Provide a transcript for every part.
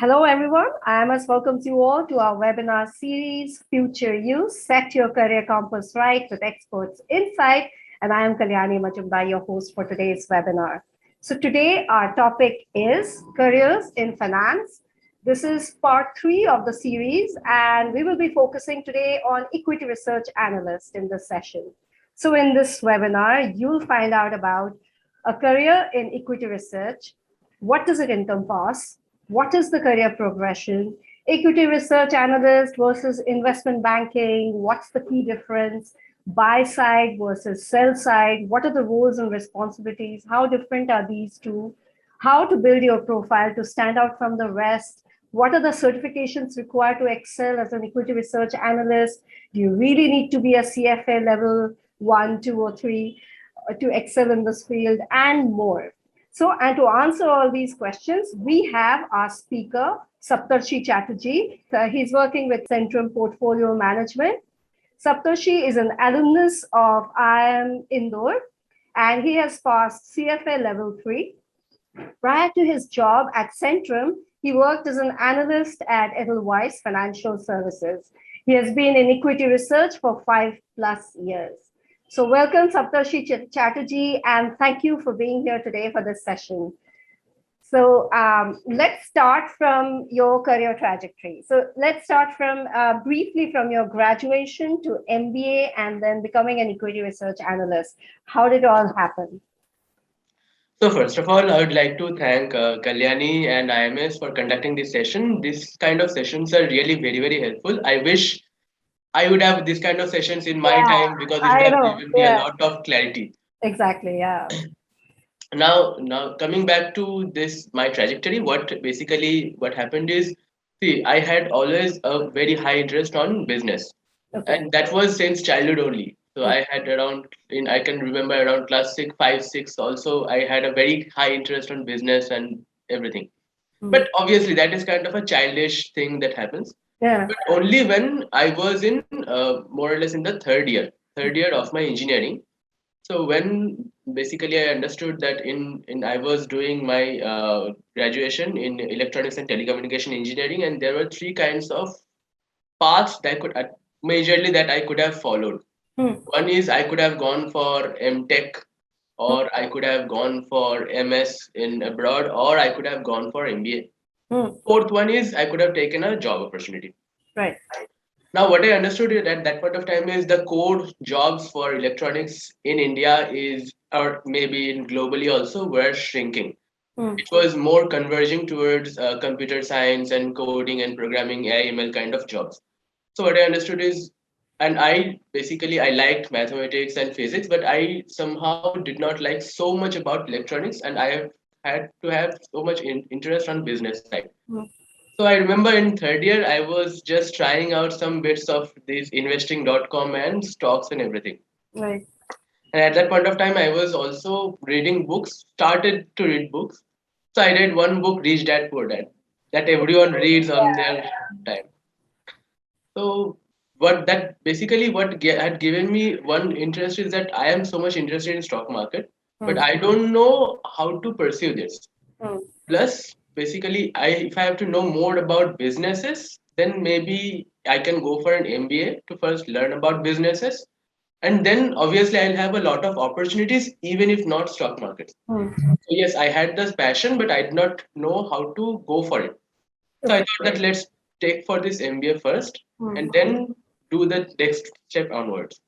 Hello, everyone. IMS welcomes you all to our webinar series, Future You, Set Your Career Compass Right with Experts Insight. And I am Kalyani Majumdar, your host for today's webinar. So today our topic is Careers in Finance. This is part 3 of the series, and we will be focusing today on Equity Research Analyst in this session. So in this webinar, you'll find out about a career in equity research. What does it encompass? What is the career progression? Equity research analyst versus investment banking. What's the key difference? Buy side versus sell side. What are the roles and responsibilities? How different are these two? How to build your profile to stand out from the rest? What are the certifications required to excel as an equity research analyst? Do you really need to be a CFA level 1, 2, or 3 to excel in this field, and more? So, and to answer all these questions, we have our speaker, Saptarshee Chatterjee. He's working with Centrum Portfolio Management. Saptarshee is an alumnus of IIM Indore, and he has passed CFA level 3. Prior to his job at Centrum, he worked as an analyst at Edelweiss Financial Services. He has been in equity research for 5+ years. So welcome, Saptarshee Chatterjee, and thank you for being here today for this session. So let's start from your career trajectory. So let's start from briefly from your graduation to MBA and then becoming an equity research analyst. How did it all happen? So first of all, I would like to thank Kalyani and IMS for conducting this session. This kind of sessions are really very, very helpful. I wish I would have this kind of sessions in my Yeah, time because it would I have know. given me a Yeah, lot of clarity. exactly. Yeah. Now coming back to this, my trajectory, what happened is, see, I had always a very high interest on business, Okay. and that was since childhood only. So Okay. I had I can remember around class 6, 5, 6 also, I had a very high interest on business and everything. Mm. But obviously, that is kind of a childish thing that happens. Yeah. But only when I was in more or less in the third year of my engineering. So when basically I understood that in I was doing my graduation in electronics and telecommunication engineering, and there were three kinds of paths that majorly that I could have followed. Mm. One is I could have gone for MTech, or I could have gone for MS in abroad, or I could have gone for MBA. Mm. Fourth one is I could have taken a job opportunity. Right. Now, what I understood at that point of time is the core jobs for electronics in India is, or maybe in globally also, were shrinking. Mm. It was more converging towards computer science and coding and programming, AI, ML kind of jobs. So what I understood is, and I liked mathematics and physics, but I somehow did not like so much about electronics, and I have had to have so much interest on business side. Mm. So I remember in third year, I was just trying out some bits of these investing.com and stocks and everything. Right. And at that point of time, I was also reading books, started to read books. So I read one book, Rich Dad Poor Dad, that everyone reads on their time. So what had given me one interest is that I am so much interested in stock market, but Mm. I don't know how to pursue this. Mm. Plus, basically, if I have to know more about businesses, then maybe I can go for an MBA to first learn about businesses, and then obviously I'll have a lot of opportunities, even if not stock markets. Mm. So yes, I had this passion, but I did not know how to go for it. So I Okay. thought that let's take for this MBA first, Mm. and then do the next step onwards.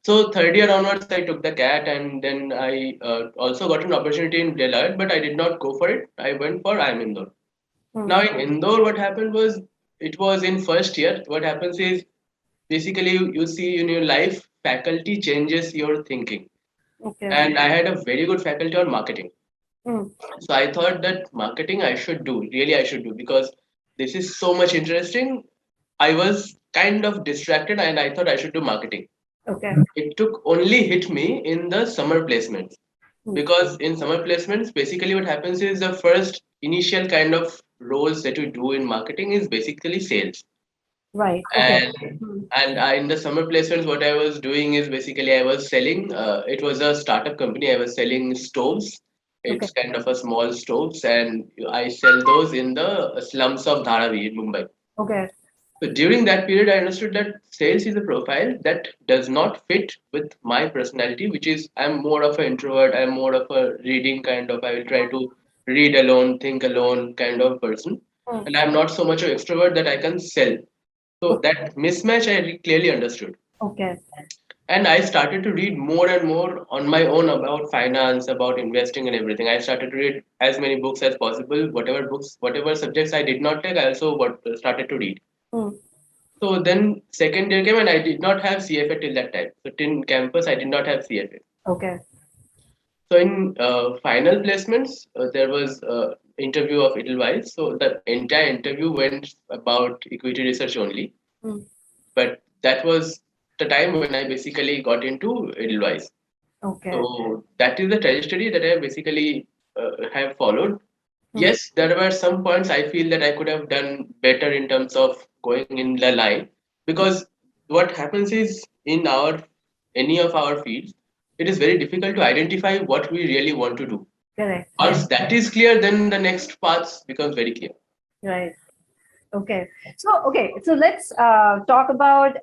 So third year onwards, I took the CAT, and then I also got an opportunity in Deloitte, but I did not go for it. I went for IIM Indore. Mm. Now in Indore, what happened was it was in first year. What happens is basically you see in your life faculty changes your thinking, Okay. and I had a very good faculty on marketing. Mm. So I thought that marketing I should do, really I should do, because this is so much interesting. I was kind of distracted, and I thought I should do marketing. Okay. It took only hit me in the summer placements, Mm. because in summer placements basically what happens is the first initial kind of roles that you do in marketing is basically sales. Right. Okay. and Mm. in the summer placements what I was doing is basically I was selling, it was a startup company, I was selling stoves. Okay. It's kind of a small stoves, and I sell those in the slums of Dharavi in Mumbai. Okay. So during that period, I understood that sales is a profile that does not fit with my personality, which is I'm more of an introvert. I'm more of a reading kind of. I will try to read alone, think alone kind of person, Hmm. and I'm not so much of extrovert that I can sell. So that mismatch I clearly understood. Okay. And I started to read more and more on my own about finance, about investing and everything. I started to read as many books as possible. Whatever books, whatever subjects I did not take, I also started to read. Hmm. So then second year came and I did not have CFA till that time. So in campus, I did not have CFA. Okay. So in final placements, there was interview of Edelweiss. So the entire interview went about equity research only. Hmm. But that was the time when I basically got into Edelweiss. Okay. So that is the trajectory that I basically have followed. Hmm. Yes, there were some points I feel that I could have done better in terms of going in the line, because what happens is in our any of our fields, it is very difficult to identify what we really want to do. Correct. Yes. Once that is clear, then the next path becomes very clear. Right. Okay. So let's talk about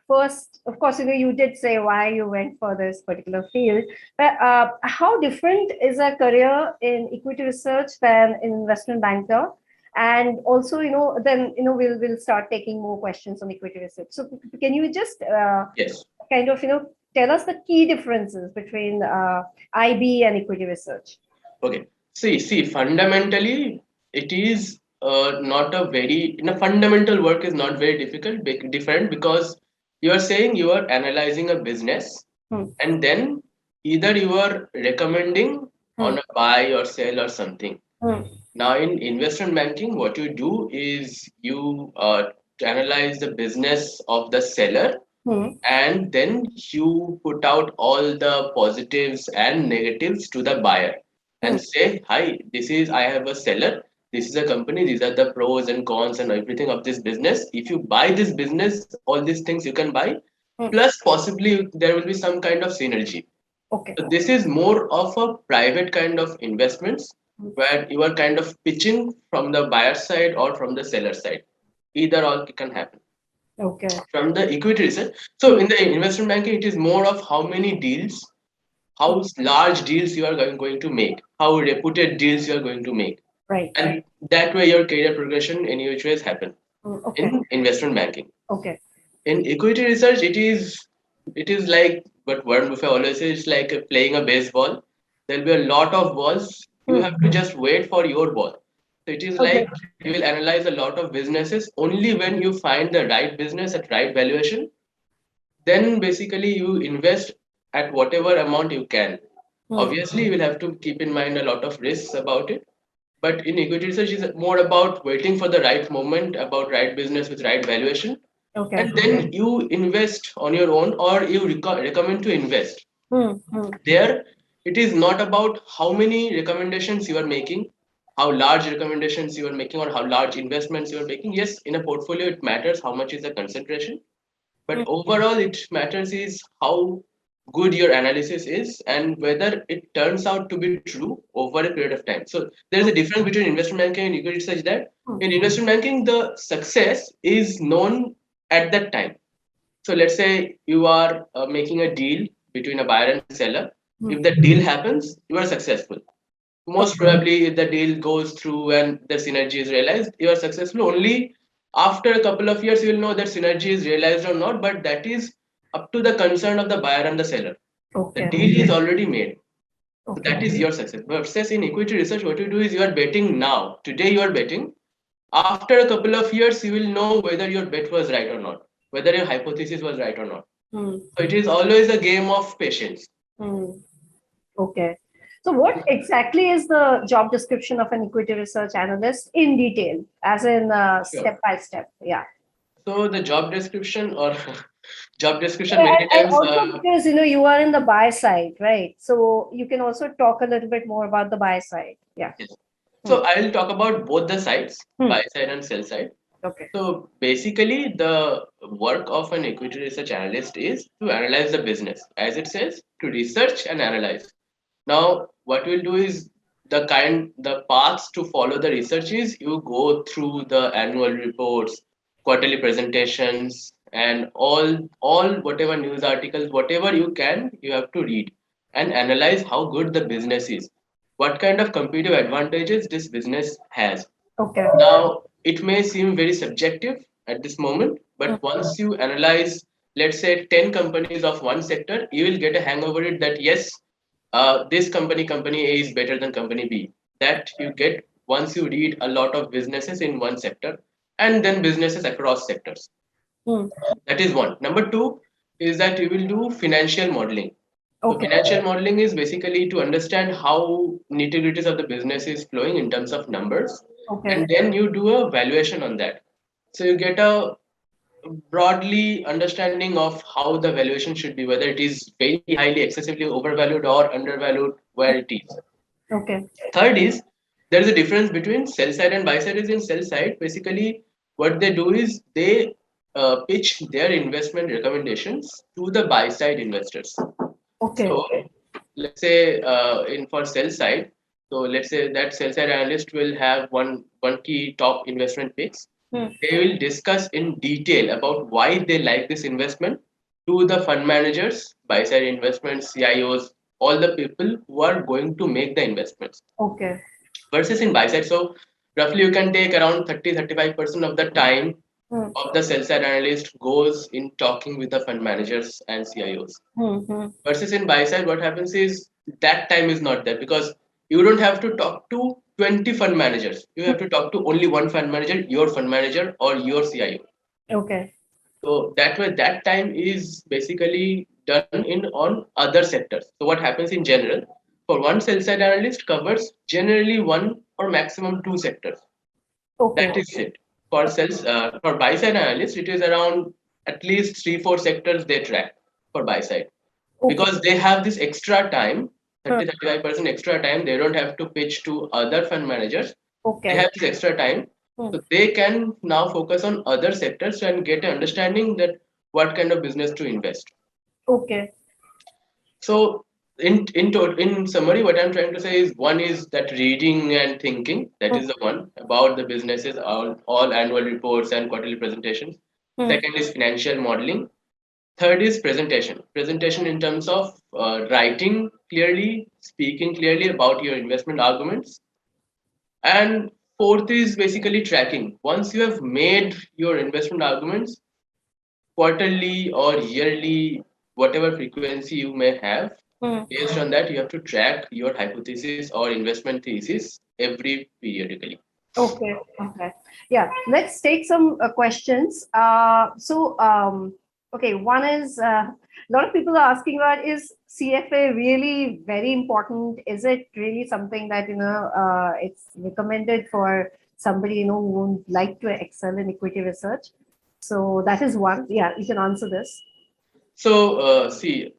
first. Of course, you did say why you went for this particular field, but how different is a career in equity research than in investment banker? And also, then we'll start taking more questions on equity research. So, can you just Yes. kind of tell us the key differences between IB and equity research? Okay. See, fundamentally, it is not a very, in a fundamental work is not very different, because you are saying you are analyzing a business, Hmm. and then either you are recommending Hmm. on a buy or sell or something. Hmm. Now, in investment banking, what you do is you analyze the business of the seller, Hmm. and then you put out all the positives and negatives to the buyer Hmm. and say, hi, this is, I have a seller, this is a company, these are the pros and cons and everything of this business. If you buy this business, all these things you can buy, Hmm. plus possibly there will be some kind of synergy. Okay. So this is more of a private kind of investments, Hmm. where you are kind of pitching from the buyer side or from the seller side. Either all can happen. Okay. From the equity research, so Hmm. in the investment banking, it is more of how many deals, how large deals you are going to make, how reputed deals you are going to make, Right. and that way your career progression in which ways happen Hmm. Okay. in investment banking. Okay. In equity research, it is like what Warren Buffett always says, it's like playing a baseball. There'll be a lot of balls. You Hmm. have to just wait for your ball. So it is Okay. like you will analyze a lot of businesses. Only when you find the right business at right valuation, then basically you invest at whatever amount you can. Hmm. Obviously, you will have to keep in mind a lot of risks about it. But in equity research, is more about waiting for the right moment, about right business with right valuation, Okay. and then you invest on your own, or you recommend to invest. Hmm. Hmm. There, it is not about how many recommendations you are making, how large recommendations you are making, or how large investments you are making. Yes, in a portfolio, it matters how much is the concentration, but Hmm. overall, it matters is how good your analysis is and whether it turns out to be true over a period of time. So there is a difference between investment banking and equity research, that Hmm. in investment banking, the success is known at that time. So let's say you are making a deal between a buyer and seller. If Hmm. the deal happens, you are successful. Most Okay. probably, if the deal goes through and the synergy is realized, you are successful. Only after a couple of years, you will know that synergy is realized or not, but that is up to the concern of the buyer and the seller. The Okay. deal is already made. So Okay. that is your success. Versus in equity research, what you do is you are betting now. Today you are betting. After a couple of years, you will know whether your bet was right or not, whether your hypothesis was right or not. Hmm. So it is always a game of patience. Hmm. Okay. So, what exactly is the job description of an equity research analyst in detail, as in Sure. step by step? Yeah. So the job description or job description And many times. also because you are in the buy side, right? So you can also talk a little bit more about the buy side. Yeah. Yes. Hmm. So I'll talk about both the sides, Hmm. buy side and sell side. Okay. So basically, the work of an equity research analyst is to analyze the business, as it says, to research and analyze. Now, what we'll do is the paths to follow the research is you go through the annual reports, quarterly presentations, and all whatever news articles, whatever you can, you have to read and analyze how good the business is, what kind of competitive advantages this business has. Okay. Now, it may seem very subjective at this moment, Mm. but once you analyze, let's say, 10 companies of one sector, you will get a hang over it that yes, this company A is better than company B. That you get once you read a lot of businesses in one sector and then businesses across sectors. Mm. That is one. Number two is that you will do financial modeling. So Okay. financial modeling is basically to understand how nitty-gritties of the business is flowing in terms of numbers, Okay. and then you do a valuation on that. So you get a broadly understanding of how the valuation should be, whether it is very highly excessively overvalued or undervalued, where it is. Okay. Third is there is a difference between sell side and buy side. Is in sell side, basically what they do is they pitch their investment recommendations to the buy side investors. Okay. So let's say in for sell side, so let's say that sell side analyst will have one key top investment picks. Mm. They will discuss in detail about why they like this investment to the fund managers, buy side investments, CIOs, all the people who are going to make the investments Okay. versus in buy side. So roughly you can take around 30-35% of the time Mm. of the sell side analyst goes in talking with the fund managers and CIOs. Mm. Mm. Versus in buy side, what happens is that time is not there because you don't have to talk to 20 fund managers. You have to talk to only one fund manager, your fund manager or your CIO. Okay. So that way, that time is basically done in on other sectors. So what happens in general for one sell side analyst covers generally one or maximum two sectors. Okay. That is it. For buy side analyst, it is around at least 3-4 sectors they track for buy side Okay. because they have this extra time, Mm. 30-35% extra time. They don't have to pitch to other fund managers. They Okay. have this extra time, Mm. so they can now focus on other sectors and get an understanding that what kind of business to invest. Okay. So in summary, what I'm trying to say is one is that reading and thinking, that Mm. is the one about the businesses, all annual reports and quarterly presentations. Mm. Second is financial modeling. Third is presentation. Presentation in terms of writing clearly, speaking clearly about your investment arguments. And fourth is basically tracking. Once you have made your investment arguments, quarterly or yearly, whatever frequency you may have, Mm. based on that, you have to track your hypothesis or investment thesis every periodically. Okay. Okay. Yeah. Let's take some questions. Okay. One is a lot of people are asking about, is CFA really very important? Is it really something that, it's recommended for somebody, who would like to excel in equity research? So that is one. Yeah. You can answer this. So, see,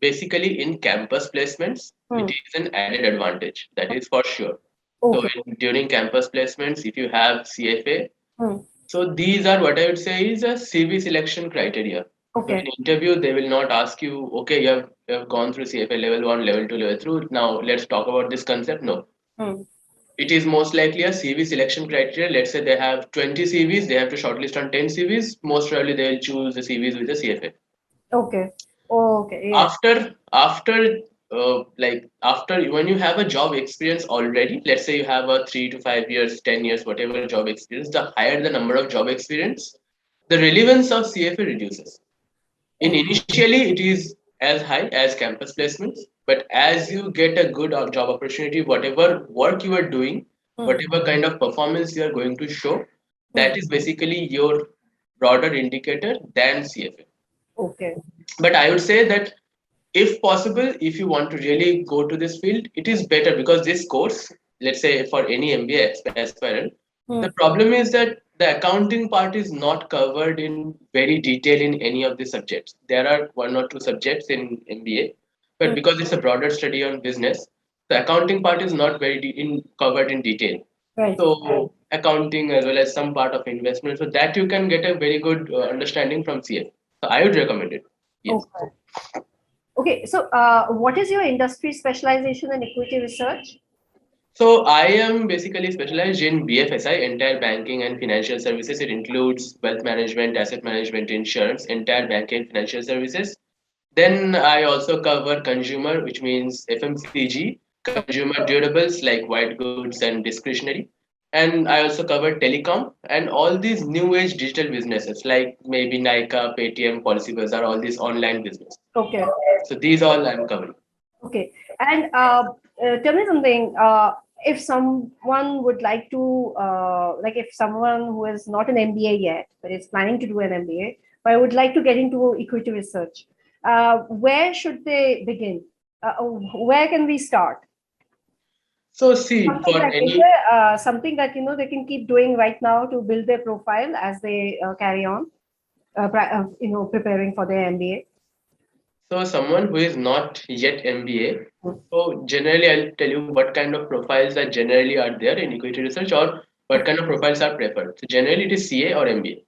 basically in campus placements, it Hmm. is an added advantage. That is for sure. So, Okay. during campus placements, if you have CFA, Hmm. so these are what I would say is a CV selection criteria. So in Okay. interview, they will not ask you, okay, you have gone through CFA level one, level two, level three. Now let's talk about this concept. No, Hmm. it is most likely a CV selection criteria. Let's say they have 20 CVs, they have to shortlist on 10 CVs. Most probably they will choose the CVs with the CFA. Okay. Okay. Yeah. After when you have a job experience already, let's say you have a 3 to 5 years, 10 years, whatever job experience, the higher the number of job experience, the relevance of CFA reduces. Initially it is as high as campus placements, but as you get a good job opportunity, whatever work you are doing, Hmm. whatever kind of performance you are going to show, Hmm. that is basically your broader indicator than CFA. Okay. But I would say that if possible, if you want to really go to this field, it is better because this course, let's say for any MBA aspirant, Hmm. the problem is that the accounting part is not covered in very detail in any of the subjects. There are one or two subjects in MBA, but Hmm. because it's a broader study on business, the accounting part is not very covered in detail. Right. So accounting as well as some part of investment, so that you can get a very good understanding from CFA. So I would recommend it. Yes. Okay. Okay, so what is your industry specialization in equity research? So I am basically specialized in BFSI, entire banking and financial services. It includes wealth management, asset management, insurance, entire banking and financial services. Then I also cover consumer, which means FMCG, consumer durables like white goods and discretionary. And I also cover telecom and all these new age digital businesses like maybe Nika, Paytm, Policy Bazaar, all these online business. Okay. So these all I'm covering. Okay. And tell me something. If someone would like to, like if someone who is not an MBA yet, but is planning to do an MBA, but would like to get into equity research, where should they begin? Where can we start? So see, Something for like, is any there something that they can keep doing right now to build their profile as they carry on, preparing for their MBA? so someone who is not yet MBA, so generally I'll tell you what kind of profiles that generally are there in equity research or what kind of profiles are preferred. So generally it is CA or MBA.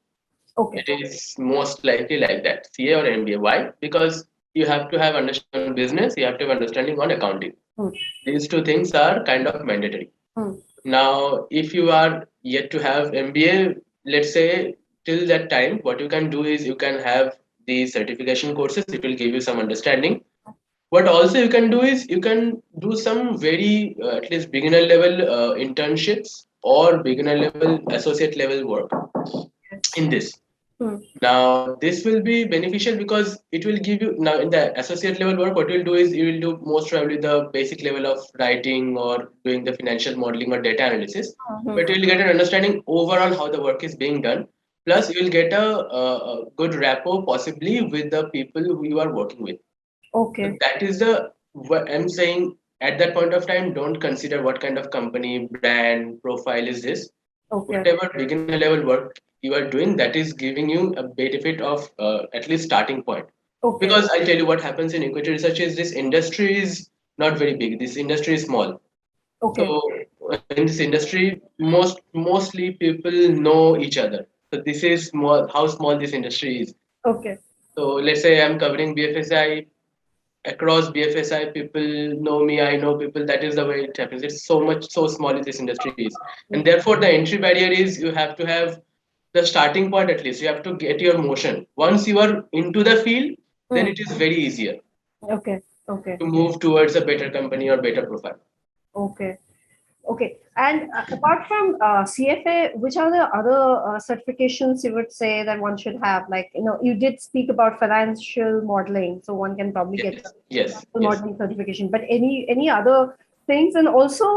Okay. It is most likely like that, CA or MBA. Why? Because you have to have understanding on business, you have to have understanding on accounting. Hmm. These two things are kind of mandatory. Hmm. Now, if you are yet to have MBA, let's say till that time, what you can do is you can have these certification courses. It will give you some understanding. What also you can do is you can do some very at least beginner level internships or beginner level associate level work in this. Hmm. Now, this will be beneficial because it will give you now in the associate level work. What you'll do is you will do most probably the basic level of writing or doing the financial modeling or data analysis, Hmm. but you'll get an understanding overall how the work is being done. Plus, you will get a good rapport possibly with the people who you are working with. So Okay. that is the what I'm saying at that point of time. Don't consider what kind of company, brand, profile is this. Okay. Whatever beginner level work you are doing, that is giving you a benefit of at least starting point. Okay. Because I'll tell you what happens in equity research is this industry is not very big. This industry is small. Okay. So in this industry, mostly people know each other. So this is small. How small this industry is. Okay. So let's say I'm covering BFSI, across BFSI, people know me, I know people. That is the way it happens. It's so much, so small this industry is. And therefore, the entry barrier is you have to have the starting point at least. You have to get your motion. Once you are into the field, then Hmm. it is very easier Okay. Okay. to move towards a better company or better profile. Okay. Okay. And apart from CFA, which are the other certifications you would say that one should have? Like, you did speak about financial modeling, so one can probably get Yes, the yes, financial yes. modeling certification. But any other things? And also,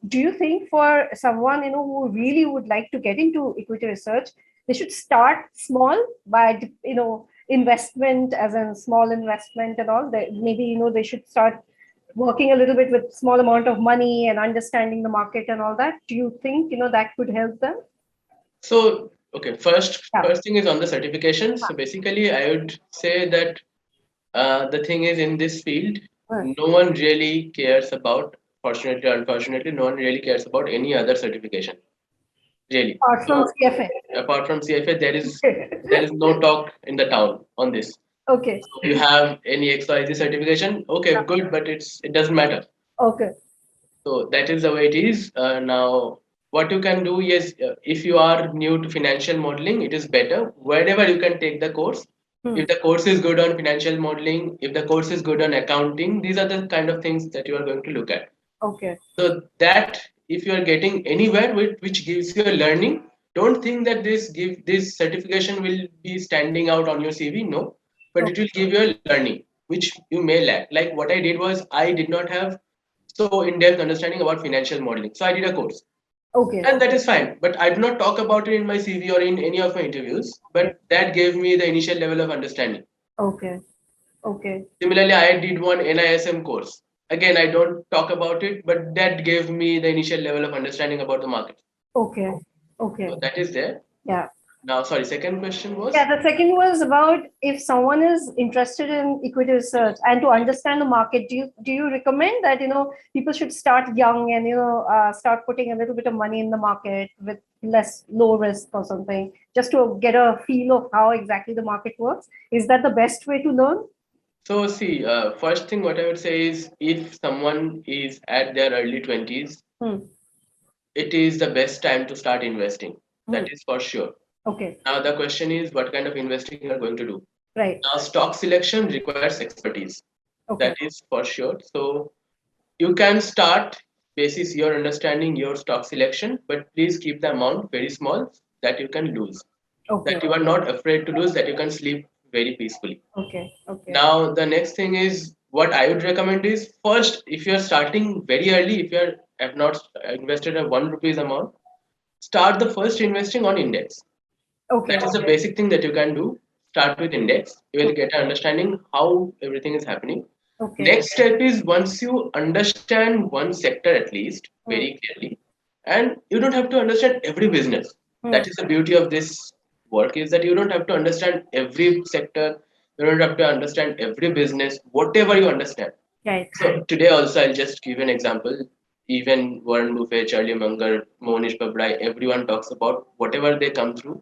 do you think for someone who really would like to get into equity research, they should start small by investment, as in small investment and all? They, maybe they should start working a little bit with small amount of money and understanding the market and all that. Do you think that could help them? So, okay, first, Yeah. first thing is on the certification. So basically, I would say that the thing is in this field, Right. no one really cares about, fortunately or unfortunately, no one really cares about any other certification. Really. Apart from No, CFA. apart from CFA, there is no talk in the town on this. Okay. So you have any XYZ certification, okay, good, but it doesn't matter. Okay. So that is the way it is. Now, what you can do is, if you are new to financial modeling, it is better wherever you can take the course. Hmm. If the course is good on financial modeling, if the course is good on accounting, these are the kind of things that you are going to look at. Okay. So that if you are getting anywhere which gives you a learning, don't think that this certification will be standing out on your CV. No, but it Okay. will give you a learning which you may lack. Like what I did was I did not have so in-depth understanding about financial modeling, so I did a course, Okay. and that is fine. But I did not talk about it in my CV or in any of my interviews. But that gave me the initial level of understanding. Okay. Okay. Similarly, I did one NISM course. Again, I don't talk about it, but that gave me the initial level of understanding about the market. Okay. Okay. So that is there. Yeah. Now, sorry, second question Yeah, was? the second was about if someone is interested in equity research and to understand the market, do you recommend that people should start young and start putting a little bit of money in the market with less low risk or something, just to get a feel of how exactly the market works? Is that the best way to learn? So see, first thing what I would say is if someone is at their early 20s, Hmm. it is the best time to start investing. Hmm. That is for sure. Okay. Now the question is what kind of investing you are going to do. Right. Now stock selection requires expertise. That Okay. is for sure. So you can start basis your understanding your stock selection, but please keep the amount very small that you can lose. Okay. That you are not afraid to lose, that you can sleep very peacefully. Okay. Okay. Now, the next thing is what I would recommend is first, if you're starting very early, if you have not invested a 1 rupees amount, start the first investing on index. Okay. That is the basic thing that you can do. Start with index. You will get an understanding how everything is happening. Okay. Next step is once you understand one sector at least Hmm. very clearly, and you don't have to understand every business. Hmm. That is the beauty of this work is that you don't have to understand every sector. You don't have to understand every business, whatever you understand. Right. So today also I'll just give an example. Even Warren Buffett, Charlie Munger, Monish Pabrai, everyone talks about whatever they come through.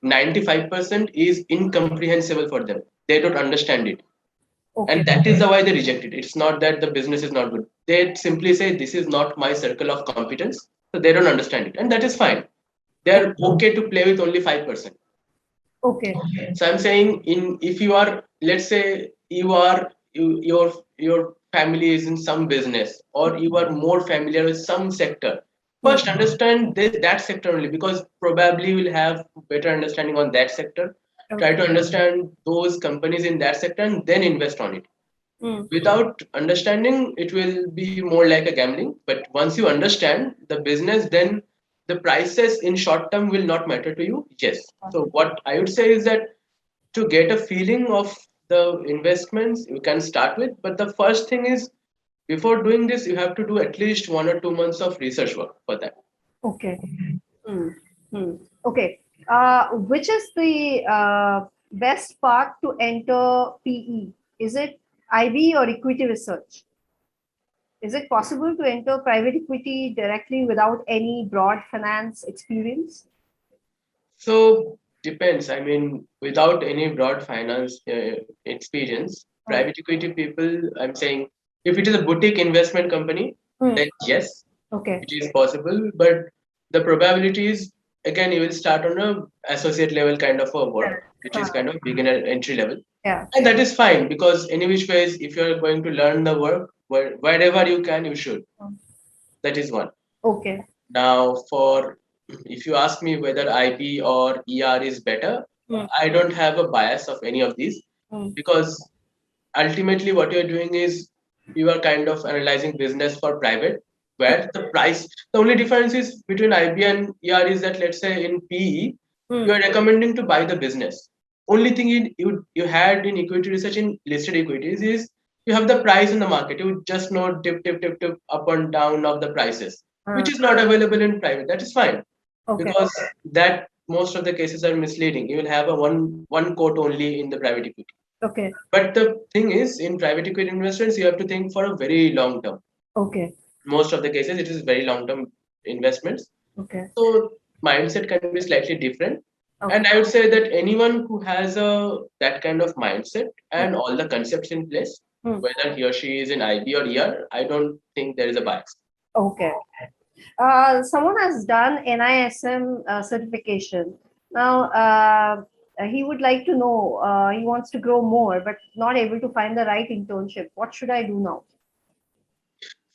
95% is incomprehensible for them. They don't understand it, Okay. and that is the why they reject it. It's not that the business is not good. They simply say this is not my circle of competence, so they don't understand it, and that is fine. They are okay to play with only 5%. Okay. So I'm saying, in if you are, let's say you are your family is in some business, or you are more familiar with some sector. Hmm. First, understand that sector only, because probably you will have better understanding on that sector. Try Okay. to understand those companies in that sector, and then invest on it. Hmm. Without understanding, it will be more like a gambling. But once you understand the business, then the prices in short term will not matter to you. Yes. So what I would say is that to get a feeling of the investments you can start with, but the first thing is before doing this you have to do at least 1 or 2 months of research work for that. Okay. Hmm. Hmm. Okay. Which is the best path to enter PE? Is it IB or equity research? Is it possible to enter private equity directly without any broad finance experience? So depends. I mean, without any broad finance experience, Hmm. private equity people, I'm saying, if it is a boutique investment company, Hmm. then yes, Okay. it is possible. But the probability is, again, you will start on a associate level kind of a work, which is Huh. kind of beginner entry level, Yeah. and that is fine, because any which ways, if you are going to learn the work wherever you can, you should. Hmm. That is one. Okay. Now, for if you ask me whether IB or ER is better, Hmm. I don't have a bias of any of these, Hmm. because ultimately what you're doing is you are kind of analyzing business for private, where the only difference is between IB and ER is that, let's say in PE, Hmm. you are recommending to buy the business. Only thing you had in equity research in listed equities is you have the price in the market. You just know dip up and down of the prices, which is not available in private. That is fine, Okay. because that most of the cases are misleading. You will have a one quote only in the private equity. Okay. But the thing is, in private equity investments, you have to think for a very long term. Okay. Most of the cases, it is very long term investments. Okay. So mindset can be slightly different. And Okay. I would say that anyone who has a that kind of mindset and all the concepts in place, Hmm. whether he or she is in IB or ER, I don't think there is a bias. Okay. Someone has done NISM certification. Now, he would like to know, he wants to grow more, but not able to find the right internship. What should I do now?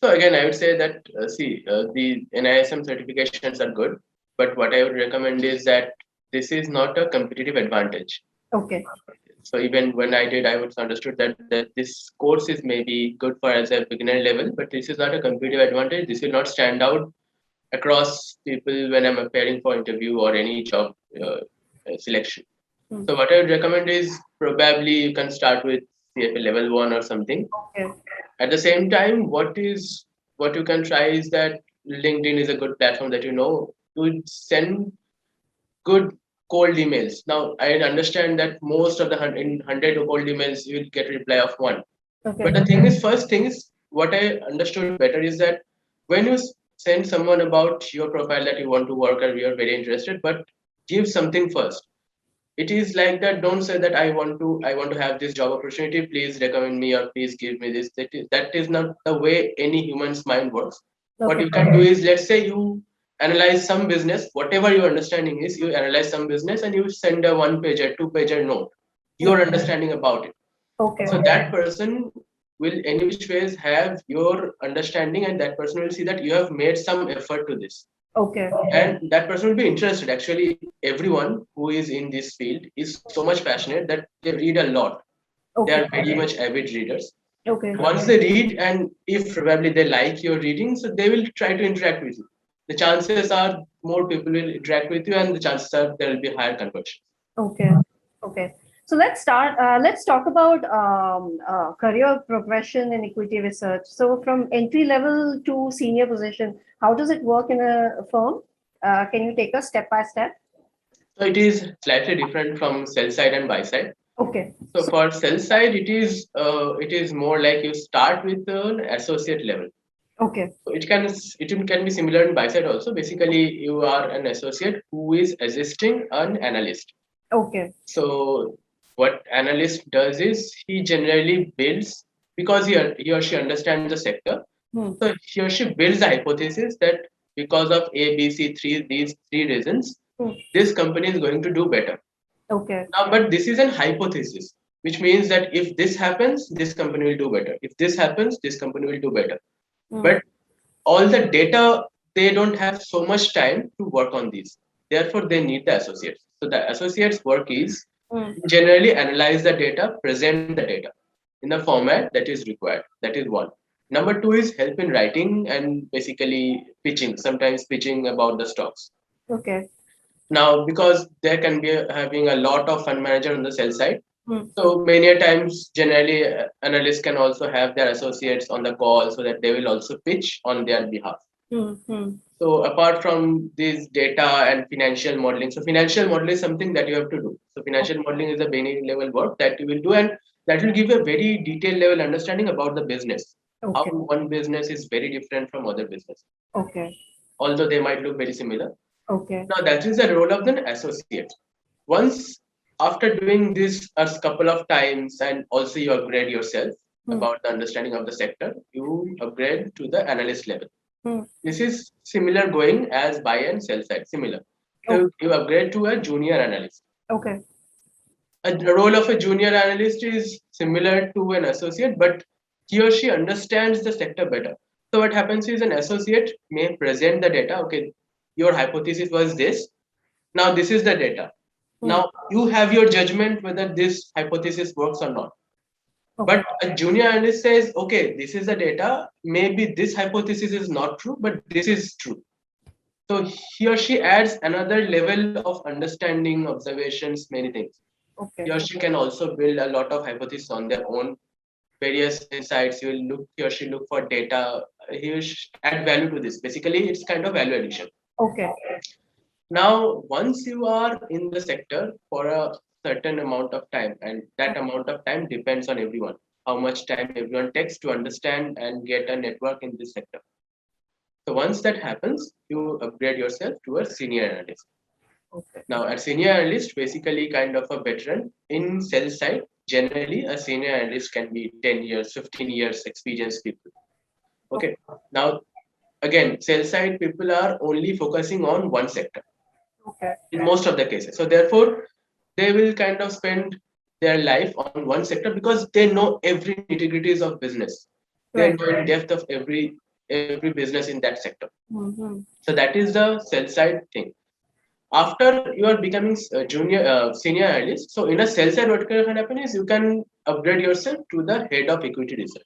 So again, I would say that the NISM certifications are good, but what I would recommend is that this is not a competitive advantage. Okay. So even when I did, I was understood that this course is maybe good for as a beginner level, but this is not a competitive advantage. This will not stand out across people when I'm appearing for interview or any job selection. Hmm. So what I would recommend is probably you can start with CFA level one or something. Okay. At the same time, what you can try is that LinkedIn is a good platform that you know to send good cold emails. Now, I understand that most of the in 100 cold emails, you will get a reply of one. But Okay. the thing is, first thing is, what I understood better is that when you send someone about your profile that you want to work or you're very interested, but give something first. it is like that. Don't say that I want to have this job opportunity, please recommend me or please give me this. That is not the way any human's mind works. What Okay. you can do is, let's say you analyze some business, whatever your understanding is, you analyze some business and you send a one pager, two pager note, your understanding about it. Okay. So that person will any which ways have your understanding, and that person will see that you have made some effort to this, Okay. and that person will be interested. Actually, everyone who is in this field is so much passionate that they read a lot. They Okay. are very much avid readers. Okay. Once they read, and if probably they like your reading, so they will try to interact with you. The chances are more people will interact with you, and the chances are there will be higher conversion. Okay. Okay. So let's start. Let's talk about career progression in equity research. So from entry level to senior position, how does it work in a firm? Can you take us step by step? So it is slightly different from sell side and buy side. Okay. So for sell side, it is more like you start with an associate level. Okay. So it can be similar in buy side also. Basically, you are an associate who is assisting an analyst. Okay. So what analyst does is he generally builds, because he or she understands the sector. Hmm. So he or she builds the hypothesis that because of A, B, C, these three reasons, Hmm. this company is going to do better. Okay. Now, but this is an hypothesis, which means that if this happens, this company will do better. If this happens, this company will do better. Hmm. But all the data, they don't have so much time to work on these. Therefore, they need the associates. So the associates' work is Hmm. generally analyze the data, present the data in the format that is required. That is one. Number two is help in writing and basically pitching, sometimes pitching about the stocks. Okay. Now, because there can be having a lot of fund manager on the sell side, Hmm. so many a times, generally, analysts can also have their associates on the call so that they will also pitch on their behalf. Hmm. Hmm. So apart from this data and financial modeling, so financial modeling is something that you have to do. So financial modeling is a beginning level work that you will do, and that will give a very detailed level understanding about the business. How Okay. one business is very different from other business, Okay. although they might look very similar. Okay. Now that is the role of the associate. Once after doing this a couple of times and also you upgrade yourself Hmm. about the understanding of the sector, you upgrade to the analyst level. Hmm. This is similar going as buy and sell side, similar. Okay. So you upgrade to a junior analyst. Okay. The role of a junior analyst is similar to an associate, but he or she understands the sector better. So what happens is an associate may present the data. Okay, your hypothesis was this. Now this is the data. Hmm. Now you have your judgment whether this hypothesis works or not. Okay. But a junior analyst says, okay, this is the data. Maybe this hypothesis is not true, but this is true. So he or she adds another level of understanding, observations, many things. He Okay. or she can also build a lot of hypotheses on their own, various insights. He or she look for data. He will add value to this. Basically, it's kind of value addition. Okay. Now, once you are in the sector for a certain amount of time, and that amount of time depends on everyone, how much time everyone takes to understand and get a network in this sector. So once that happens, you upgrade yourself to a senior analyst. Okay. Now, a senior analyst, basically kind of a veteran in sell side. Generally, a senior analyst can be 10 years, 15 years experienced people. Okay. Now, again, sell side people are only focusing on one sector Okay. in most of the cases. So therefore, they will kind of spend their life on one sector because they know every nitty-gritties of business. They Right. know in depth of every business in that sector. Mm-hmm. So that is the sell side thing. After you are becoming a senior analyst, so in a sell side, what can happen is you can upgrade yourself to the head of equity research.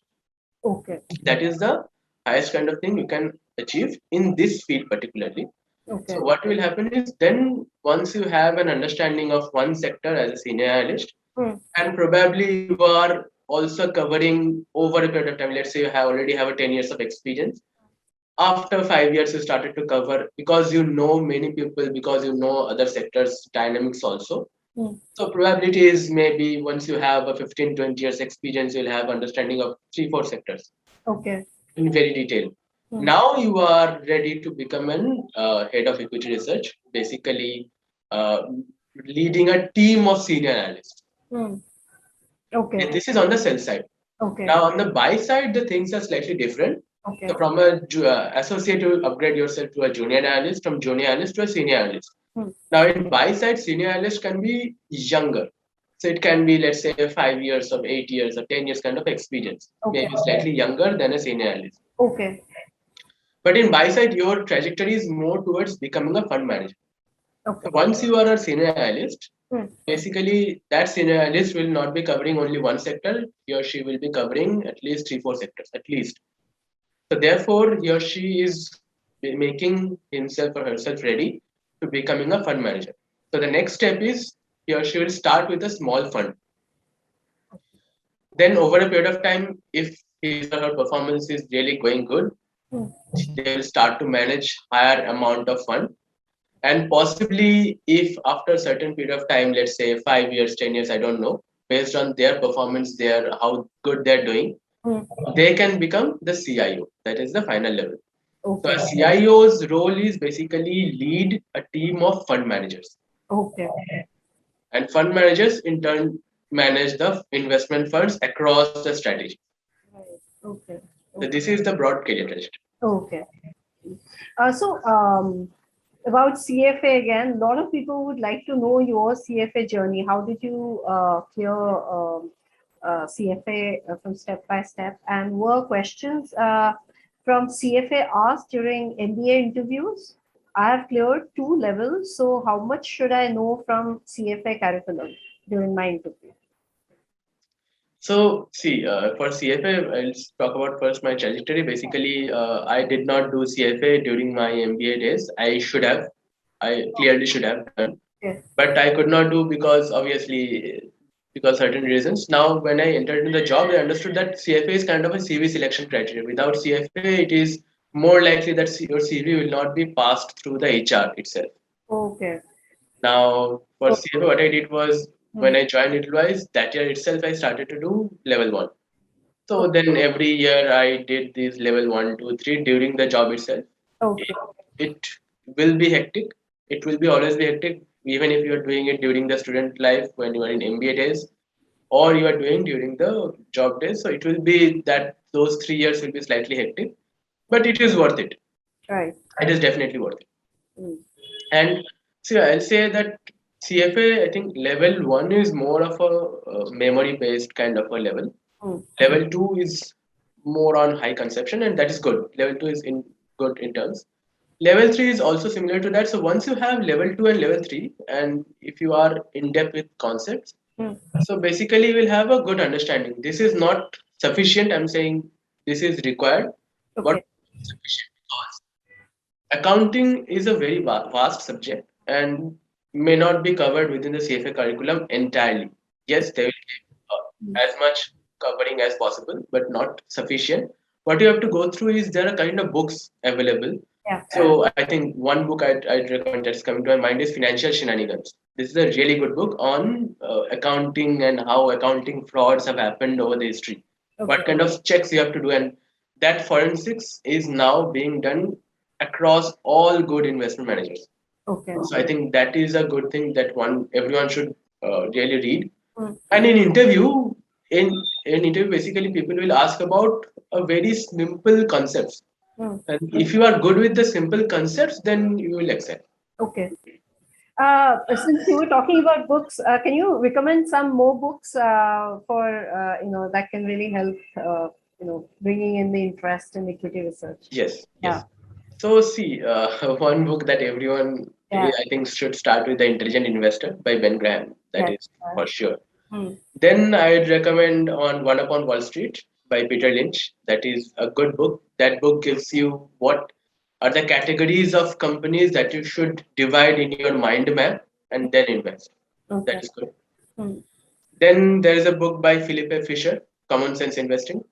Okay. That is the highest kind of thing you can achieve in this field particularly. Okay. So what will happen is then once you have an understanding of one sector as a senior analyst, Hmm. and probably you are also covering over a period of time. Let's say you have already have a 10 years of experience. After 5 years, you started to cover because you know many people, because you know other sectors dynamics also. Hmm. So probability is maybe once you have a 15, 20 years experience, you'll have understanding of 3, 4 sectors Okay. in very detail. Hmm. Now you are ready to become an head of equity research. Basically, uh, leading a team of senior analysts. Hmm. Okay. And this is on the sell side. Okay. Now, on the buy side, the things are slightly different. Okay. So, from a associate, you upgrade yourself to a junior analyst, from junior analyst to a senior analyst. Hmm. Now, in buy side, senior analyst can be younger. So, it can be, let's say, 5 years or 8 years or 10 years kind of experience, Okay. maybe slightly younger than a senior analyst. Okay. But in buy side, your trajectory is more towards becoming a fund manager. Okay. So once you are a senior analyst, Hmm. basically that senior analyst will not be covering only one sector. He or she will be covering at least 3, 4 sectors, at least. So therefore, he or she is making himself or herself ready to becoming a fund manager. So the next step is he or she will start with a small fund. Then over a period of time, if his or her performance is really going good, Hmm. they will start to manage higher amount of fund. And possibly, if after a certain period of time, let's say 5 years, 10 years, I don't know, based on their performance, their how good they're doing, Hmm. they can become the CIO. That is the final level. So Okay. a CIO's role is basically lead a team of fund managers. Okay. And fund managers in turn manage the investment funds across the strategy. Right. Okay. So Okay. this is the broad career trajectory. Okay. About CFA again, a lot of people would like to know your CFA journey. How did you clear CFA from step by step? And were questions from CFA asked during MBA interviews? I have cleared 2 levels, so how much should I know from CFA curriculum during my interview? So, see, for CFA, I'll talk about first my trajectory. Basically, I did not do CFA during my MBA days. I should have. I clearly should have done, Yes. but I could not do because obviously because certain reasons. Now, when I entered in the job, I understood that CFA is kind of a CV selection criteria. Without CFA, it is more likely that your CV will not be passed through the HR itself. Okay. Now, for Okay. CFA, what I did was Hmm. when I joined Edelweiss, that year itself, I started to do level one. So Okay. then every year I did this level 1, 2, 3 during the job itself. Okay. It will be hectic. It will be always be hectic, even if you are doing it during the student life when you are in MBA days, or you are doing during the job days. So it will be that those 3 years will be slightly hectic, but it is worth it. Right. It is definitely worth it. Hmm. And so I'll say that CFA, I think level one is more of a memory based kind of a level. Hmm. Level two is more on high conception, and that is good. Level two is in good in terms. Level three is also similar to that. So once you have level two and level three, and if you are in depth with concepts, Hmm. so basically you will have a good understanding. This is not sufficient. I'm saying this is required. What Okay. is sufficient? Because accounting is a very vast subject and may not be covered within the CFA curriculum entirely. Yes, there will be as much covering as possible, but not sufficient. What you have to go through is there are kind of books available. Yeah. So I think one book I'd recommend that's coming to my mind is Financial Shenanigans. This is a really good book on accounting and how accounting frauds have happened over the history. Okay. What kind of checks you have to do, and that forensics is now being done across all good investment managers. Okay. So I think that is a good thing that one everyone should really read. Hmm. And in interview, basically people will ask about a very simple concepts. Hmm. And if you are good with the simple concepts, then you will excel. Okay. Since you were talking about books, can you recommend some more books for that can really help bringing in the interest in equity research? Yes, Yeah. yes. So see, one book that everyone Yeah. I think should start with, The Intelligent Investor by Ben Graham. That Yes. is for sure. Hmm. Then I'd recommend on One Upon Wall Street by Peter Lynch. That is a good book. That book gives you what are the categories of companies that you should divide in your mind map and then invest. That Okay. is good. Hmm. Then there is a book by Philip Fisher, Common Sense Investing.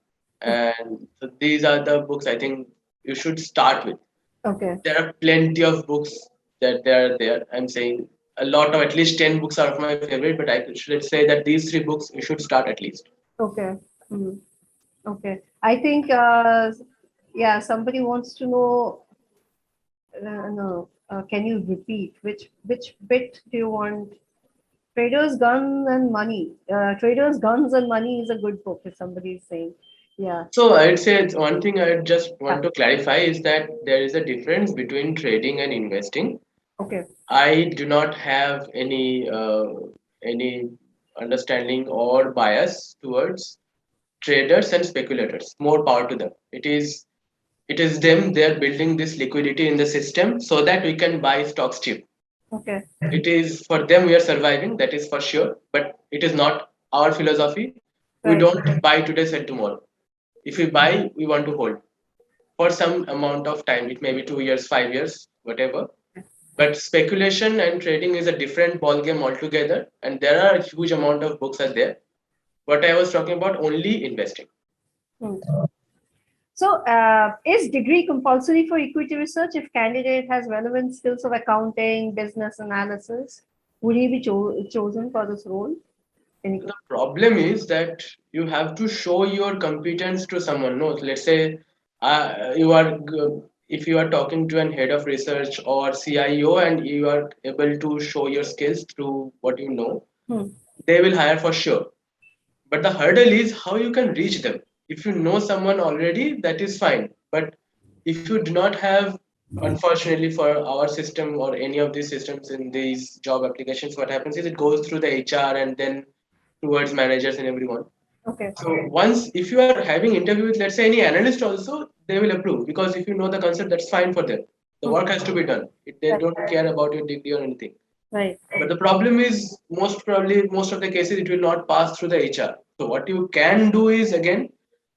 And so these are the books I think you should start with. Okay. There are plenty of books that they are there. I'm saying a lot of at least 10 books are of my favorite, but I should say that these three books you should start at least. Okay. Hmm. Okay. I think yeah, somebody wants to know. No. Can you repeat which bit do you want? Traders, Guns and Money. Traders, Guns and Money is a good book, if somebody is saying. Yeah. So I'd say it's one thing I just Yeah. want to clarify is that there is a difference between trading and investing. Okay. I do not have any understanding or bias towards traders and speculators. More power to them. It is them. They're building this liquidity in the system so that we can buy stocks cheap. Okay. It is for them we are surviving. That is for sure. But it is not our philosophy. We Right. don't buy today, sell tomorrow. If we buy, we want to hold for some amount of time. It may be 2 years, 5 years, whatever. But speculation and trading is a different ball game altogether, and there are a huge amount of books are there. What I was talking about only investing. Hmm. So, is degree compulsory for equity research if candidate has relevant skills of accounting, business analysis? Would he be chosen for this role? The problem is that you have to show your competence to someone. No, let's say if you are talking to an head of research or CIO and you are able to show your skills through what you know, Hmm. they will hire for sure. But the hurdle is how you can reach them. If you know someone already, that is fine. But if you do not have, unfortunately for our system or any of these systems in these job applications, what happens is it goes through the HR and then towards managers and everyone. Okay. So once, if you are having interview with, let's say, any analyst also, they will approve because if you know the concept, that's fine for them. The Hmm. work has to be done. They Right. don't care about your degree or anything. Right. But the problem is most probably most of the cases it will not pass through the HR. So what you can do is again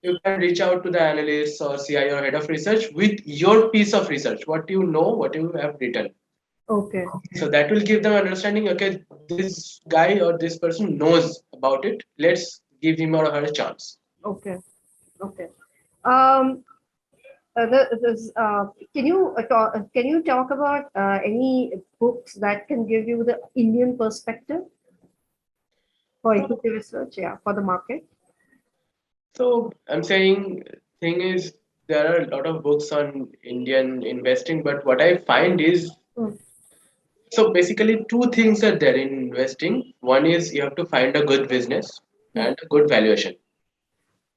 you can reach out to the analysts or CI or head of research with your piece of research, what you know, what you have written. Okay. So that will give them understanding. Okay, this guy or this person knows about it. Let's give him or her a chance. Okay. Okay. Um, can you talk about any books that can give you the Indian perspective for equity research? Yeah, for the market. So I'm saying thing is there are a lot of books on Indian investing, but what I find is Hmm. so basically, two things are there in investing. One is you have to find a good business Hmm. and a good valuation.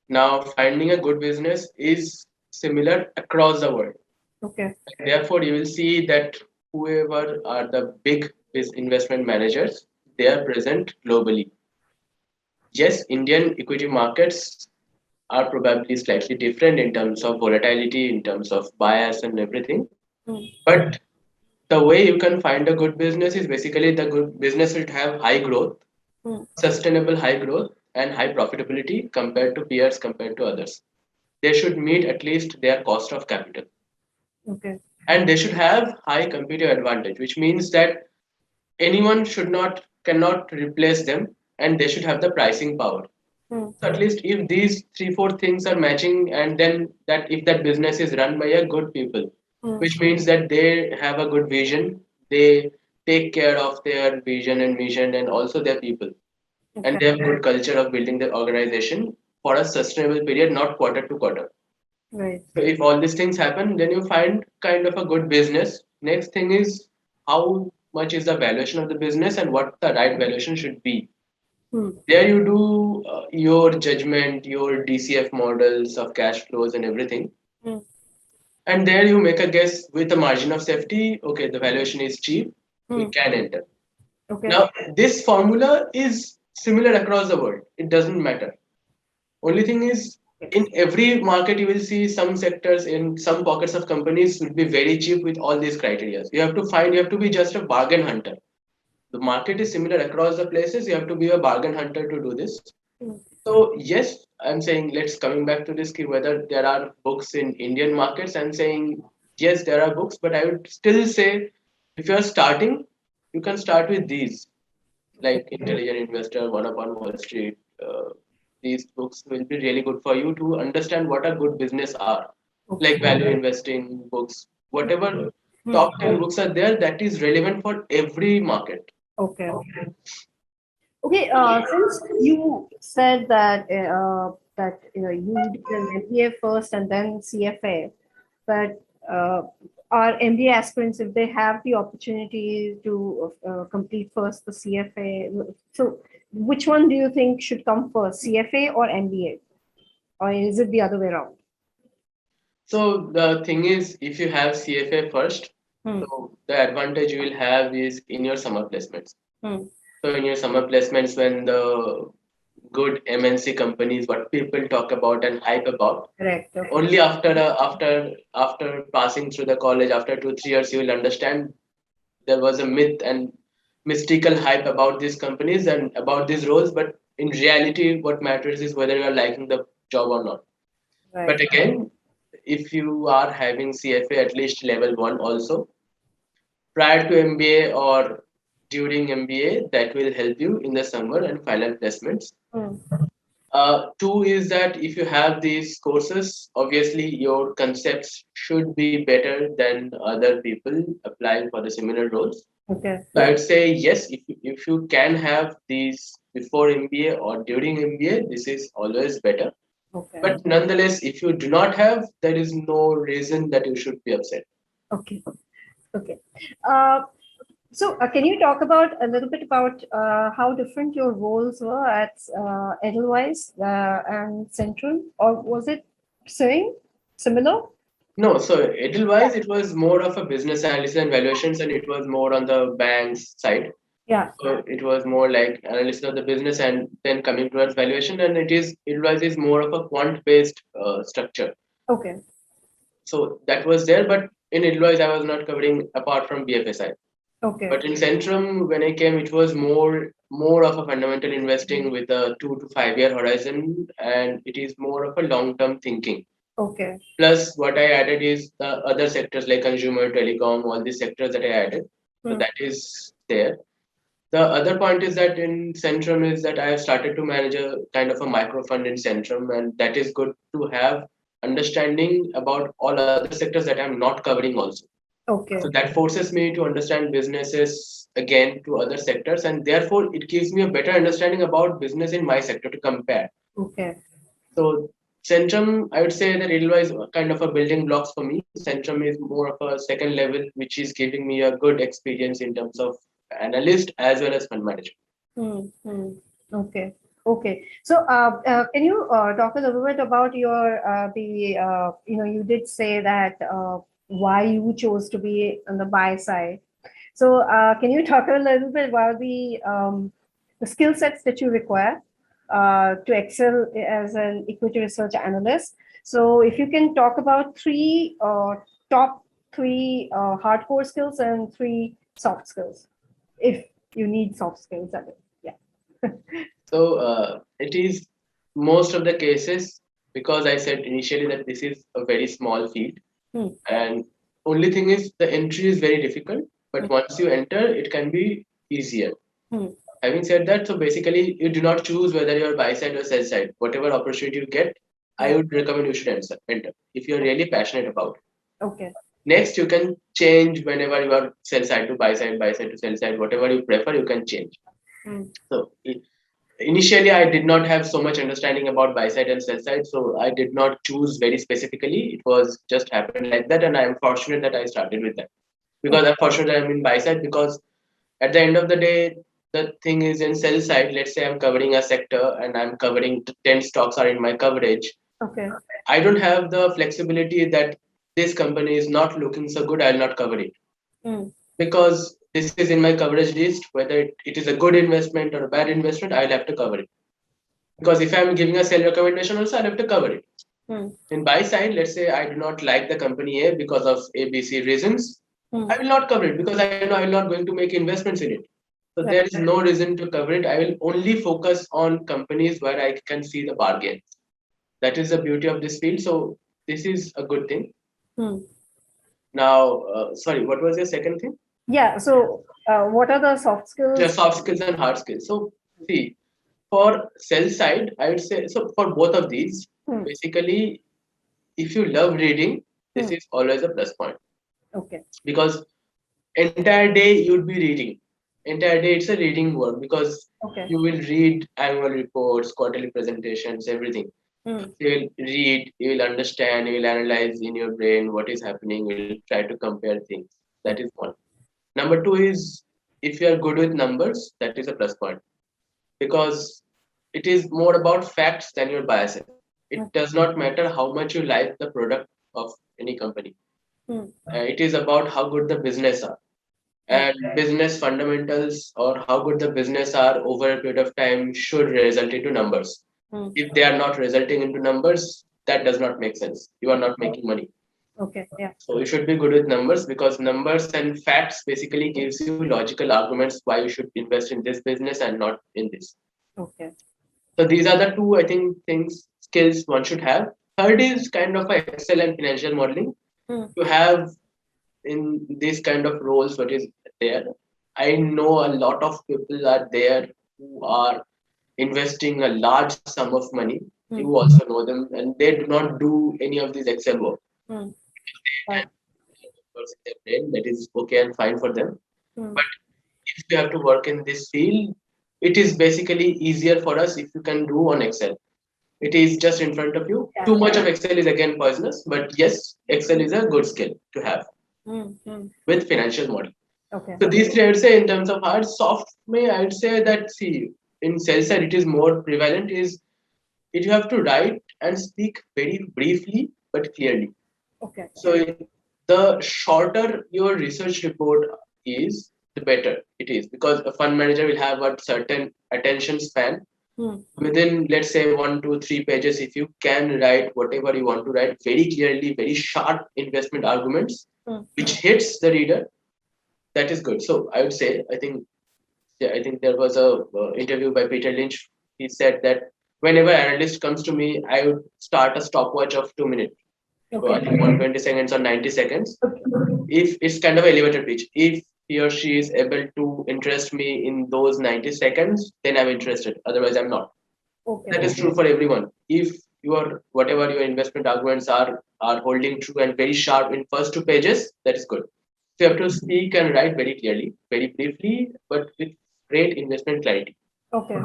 Now, finding a good business is similar across the world. Okay. Therefore, you will see that whoever are the big investment managers, they are present globally. Yes, Indian equity markets are probably slightly different in terms of volatility, in terms of bias and everything. Hmm. But the way you can find a good business is basically the good business will have high growth, Hmm. sustainable high growth and high profitability compared to peers, compared to others. They should meet at least their cost of capital. Okay. And they should have high competitive advantage, which means that anyone should not cannot replace them and they should have the pricing power. Hmm. So at least if these three, four things are matching and then that if that business is run by a good people, Hmm. which means that they have a good vision, they take care of their vision and mission and also their people and Okay. they have good culture of building the organization for a sustainable period, not quarter to quarter. Right. So if all these things happen, then you find kind of a good business. Next thing is how much is the valuation of the business and what the right valuation should be. Hmm. There you do your judgment, your DCF models of cash flows and everything. Hmm. And there you make a guess with a margin of safety. Okay, the valuation is cheap. We Hmm. can enter. Okay. Now, this formula is similar across the world. It doesn't matter. Only thing is, in every market, you will see some sectors in some pockets of companies will be very cheap with all these criteria. You have to be just a bargain hunter. The market is similar across the places. You have to be a bargain hunter to do this. Hmm. So yes, I'm saying let's coming back to this key whether there are books in Indian markets. I'm saying yes, there are books, but I would still say if you're starting, you can start with these like Intelligent Investor, One Up on Wall Street. These books will be really good for you to understand what a good business are, like Okay. value investing books. Whatever Hmm. top 10 books are there, that is relevant for every market. Okay. Okay. Since you said that you did an MBA first and then CFA, but our MBA aspirants, if they have the opportunity to complete first the CFA, so which one do you think should come first, CFA or MBA? Or is it the other way around? So the thing is, if you have CFA first, Hmm. so the advantage you will have is in your summer placements. Hmm. So in your summer placements, when the good MNC companies, what people talk about and hype about, Correct. Okay. only after passing through the college, after 2 3 years, you will understand there was a myth and mystical hype about these companies and about these roles. But in reality, what matters is whether you are liking the job or not. Right. But again, if you are having CFA at least level 1 also prior to MBA or during MBA, that will help you in the summer and final placements. Hmm. Two is that if you have these courses, obviously your concepts should be better than other people applying for the similar roles. Okay. So I would say yes, if you can have these before MBA or during MBA, this is always better. Okay. But nonetheless, if you do not have, there is no reason that you should be upset. Okay. Okay. Uh, so, can you talk about a little bit about how different your roles were at Edelweiss and Centrum, or was it similar? No, so Edelweiss, it was more of a business analysis and valuations, and it was more on the bank's side. Yeah. So it was more like analysis of the business and then coming towards valuation, and Edelweiss is more of a quant-based structure. Okay. So that was there, but in Edelweiss, I was not covering apart from BFSI. Okay. But in Centrum, when I came, it was more of a fundamental investing with a 2 to 5 year horizon, and it is more of a long term thinking. Okay. Plus, what I added is the other sectors like consumer, telecom, all these sectors that I added. So Hmm. that is there. The other point is that in Centrum is that I have started to manage a kind of a micro fund in Centrum, and that is good to have understanding about all other sectors that I'm not covering also. Okay. So that forces me to understand businesses again to other sectors, and therefore it gives me a better understanding about business in my sector to compare. Okay. So Centrum, I would say that Edelweiss is kind of a building blocks for me. Centrum is more of a second level, which is giving me a good experience in terms of analyst as well as fund management. Hmm. Hmm. Okay. Okay. So, can you talk a little bit about your you did say that why you chose to be on the buy side. So, can you talk a little bit about the skill sets that you require to excel as an equity research analyst? So, if you can talk about top three hardcore skills and three soft skills, if you need soft skills, that is. Yeah. So it is most of the cases because I said initially that this is a very small field, Hmm. and only thing is the entry is very difficult, but once you enter, it can be easier. Hmm. Having said that, so basically you do not choose whether you're buy side or sell side. Whatever opportunity you get, I Yeah. would recommend you should enter if you're really passionate about it. Okay. Next, you can change whenever you are sell side to buy side to sell side, whatever you prefer, you can change. Hmm. So initially, I did not have so much understanding about buy side and sell side, so I did not choose very specifically. It was just happened like that, and I am fortunate that I started with that because Okay. I'm fortunate that I'm in buy side because at the end of the day, the thing is in sell side. Let's say I'm covering a sector and I'm covering 10 stocks are in my coverage. Okay. I don't have the flexibility that this company is not looking so good. I'll not cover it Hmm. because this is in my coverage list. Whether it is a good investment or a bad investment, I'll have to cover it. Because if I'm giving a sell recommendation also, I'll have to cover it. Hmm. In buy side, let's say I do not like the company A because of ABC reasons, Hmm. I will not cover it because I know I'm not going to make investments in it. So Right. there is no reason to cover it. I will only focus on companies where I can see the bargain. That is the beauty of this field. So this is a good thing. Hmm. Now, sorry, what was your second thing? Yeah. So, what are the soft The skills? soft skills and hard skills. So see, for sell side, I would say so for both of these, Hmm. basically, if you love reading, this Hmm. is always a plus point Okay. because entire day you'd be reading. Entire day it's a reading work because Okay. you will read annual reports, quarterly presentations, everything. Mm. You will read, you will understand, you will analyze in your brain what is happening, you will try to compare things. That is one. Number two is, if you are good with numbers, that is a plus point, because it is more about facts than your biases. It does not matter how much you like the product of any company. Mm. It is about how good the business are, Okay. and business fundamentals or how good the business are over a period of time should result into numbers. Mm. If they are not resulting into numbers, that does not make sense. You are not making money. Okay. Yeah. So you should be good with numbers, because numbers and facts basically gives you logical arguments why you should invest in this business and not in this. Okay. So these are the two, I think, things, skills one should have. Third is kind of a Excel and financial modeling. Mm. To have in this kind of roles, what is there. I know a lot of people are there who are investing a large sum of money. You Mm. also know them, and they do not do any of this Excel work. Mm. They Right. can numbers in their brain, that is okay and fine for them. Mm. But if you have to work in this field, it is basically easier for us if you can do on Excel. It is just in front of you. Yeah. Too much of Excel is again poisonous, but yes, Excel is a good skill to have Mm. Mm. with financial model. Okay. So these three, I would say, in terms of hard, soft, may I would say that, see, in sales side it is more prevalent. Is it you have to write and speak very briefly but clearly. Okay. So the shorter your research report is, the better it is, because a fund manager will have a certain attention span. Mm. Within, let's say, 1 to 3 pages, if you can write whatever you want to write very clearly, very sharp investment arguments, Mm. which hits the reader, that is good. So I would say, I think, yeah, I think there was a interview by Peter Lynch. He said that whenever analyst comes to me, I would start a stopwatch of 2 minutes. So I Okay. think 120 seconds or 90 seconds. Okay. If it's kind of elevator pitch, if he or she is able to interest me in those 90 seconds, then I'm interested. Otherwise, I'm not. Okay. That is true for everyone. If your whatever your investment arguments are holding true and very sharp in first 2 pages, that is good. So you have to speak and write very clearly, very briefly, but with great investment clarity. Okay.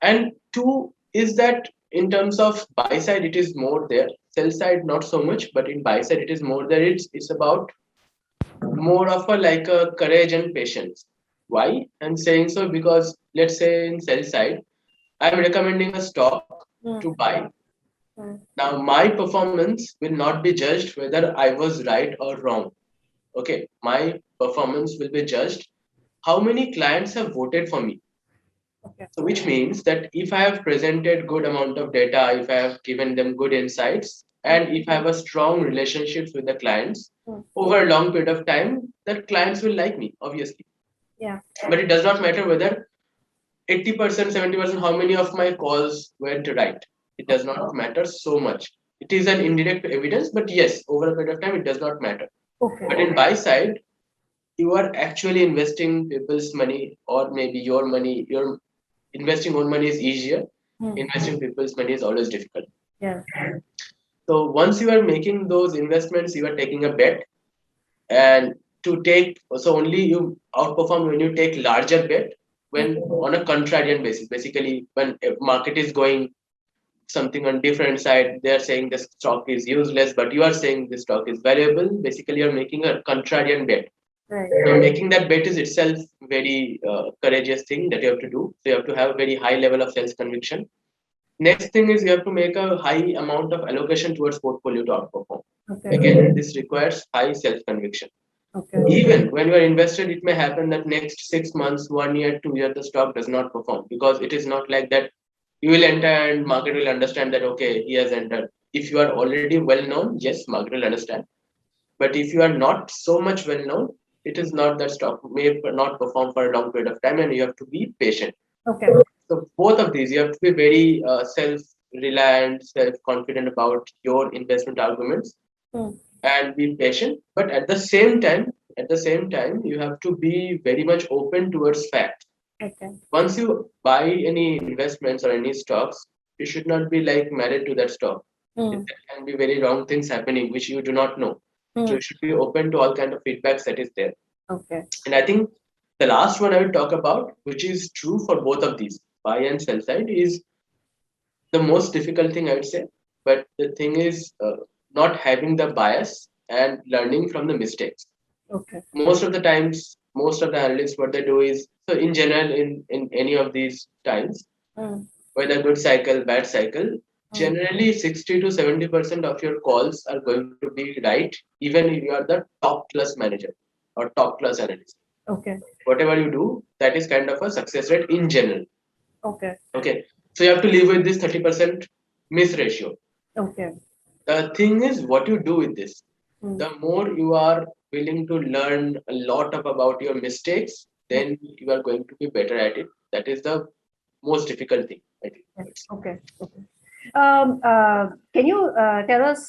And two is that in terms of buy side, it is more there. Sell side, not so much, but in buy side, it is more there. It's about more of a like a courage and patience. Why? I'm saying so because let's say in sell side, I'm recommending a stock Mm. to buy. Mm. Now, my performance will not be judged whether I was right or wrong. Okay, my performance will be judged how many clients have voted for me. Okay. So, which means that if I have presented good amount of data, if I have given them good insights, and if I have a strong relationships with the clients Mm. over a long period of time, that clients will like me, obviously. Yeah. But it does not matter whether 80%, 70%, how many of my calls went right. It does not matter so much. It is an indirect evidence, but yes, over a period of time, it does not matter. Okay. But in buy side, you are actually investing people's money, or maybe your money. Your investing own money is easier. Mm. Investing people's money is always difficult. Yeah. So once you are making those investments, you are taking a bet, and to take, so only you outperform when you take larger bet, when on a contrarian basis. Basically, when a market is going something on different side, they are saying the stock is useless, but you are saying the stock is valuable. Basically, you are making a contrarian bet. Right. So making that bet is itself very courageous thing that you have to do. So you have to have a very high level of self conviction. Next thing is you have to make a high amount of allocation towards portfolio to outperform. Okay. Again, this requires high self conviction. Okay. Even when you are invested, it may happen that next 6 months, 1 year, 2 year, the stock does not perform, because it is not like that. You will enter and market will understand that okay, he has entered. If you are already well known, yes, market will understand. But if you are not so much well known, it is not that stock may not perform for a long period of time, and you have to be patient. Okay. So both of these, you have to be very self-reliant, self-confident about your investment arguments, Mm. and be patient. But at the same time, you have to be very much open towards facts. Okay. Once you buy any investments or any stocks, you should not be like married to that stock. There Mm. can be very wrong things happening which you do not know. So Mm. you should be open to all kind of feedbacks that is there. Okay. And I think the last one I will talk about, which is true for both of these, buy and sell side, is the most difficult thing I would say. But the thing is not having the bias and learning from the mistakes. Okay. Most of the times, most of the analysts, what they do is, so in general, in any of these times, Mm, whether good cycle, bad cycle, mm. generally 60 to 70% of your calls are going to be right, even if you are the top class manager or top class analyst. Okay. Whatever you do, that is kind of a success rate in general. Okay. Okay. So you have to live with this 30% miss ratio. Okay. The thing is what you do with this. Mm. The more you are willing to learn a lot about your mistakes, Mm. then you are going to be better at it. That is the most difficult thing, I think. Yes. Okay. Okay. Can you tell us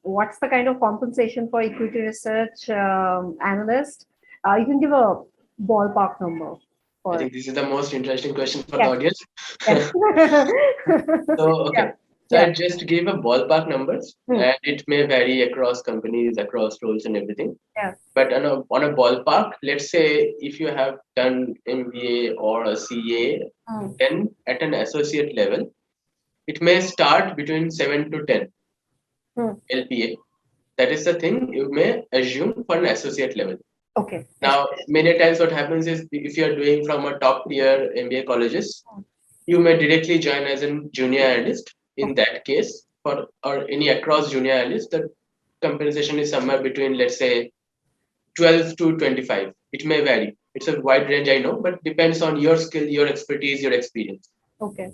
what's the kind of compensation for equity research analyst? You can give a ballpark number I for think this is the most interesting question for the yes, audience. yes. So, Yeah, okay. So yeah. I just gave a ballpark numbers, Hmm. and it may vary across companies, across roles, and everything. Yeah. But on a ballpark, let's say if you have done MBA or a CA, Hmm. then at an associate level, it may start between 7 to 10 Hmm. LPA. That is the thing you may assume for an associate level. Okay. Yes. Now, many times what happens is if you are doing from a top tier MBA colleges, Hmm. you may directly join as a junior analyst. In Okay. that case, for or any across junior analyst, the compensation is somewhere between let's say 12 to 25. It may vary. It's a wide range, I know, but depends on your skill, your expertise, your experience. Okay.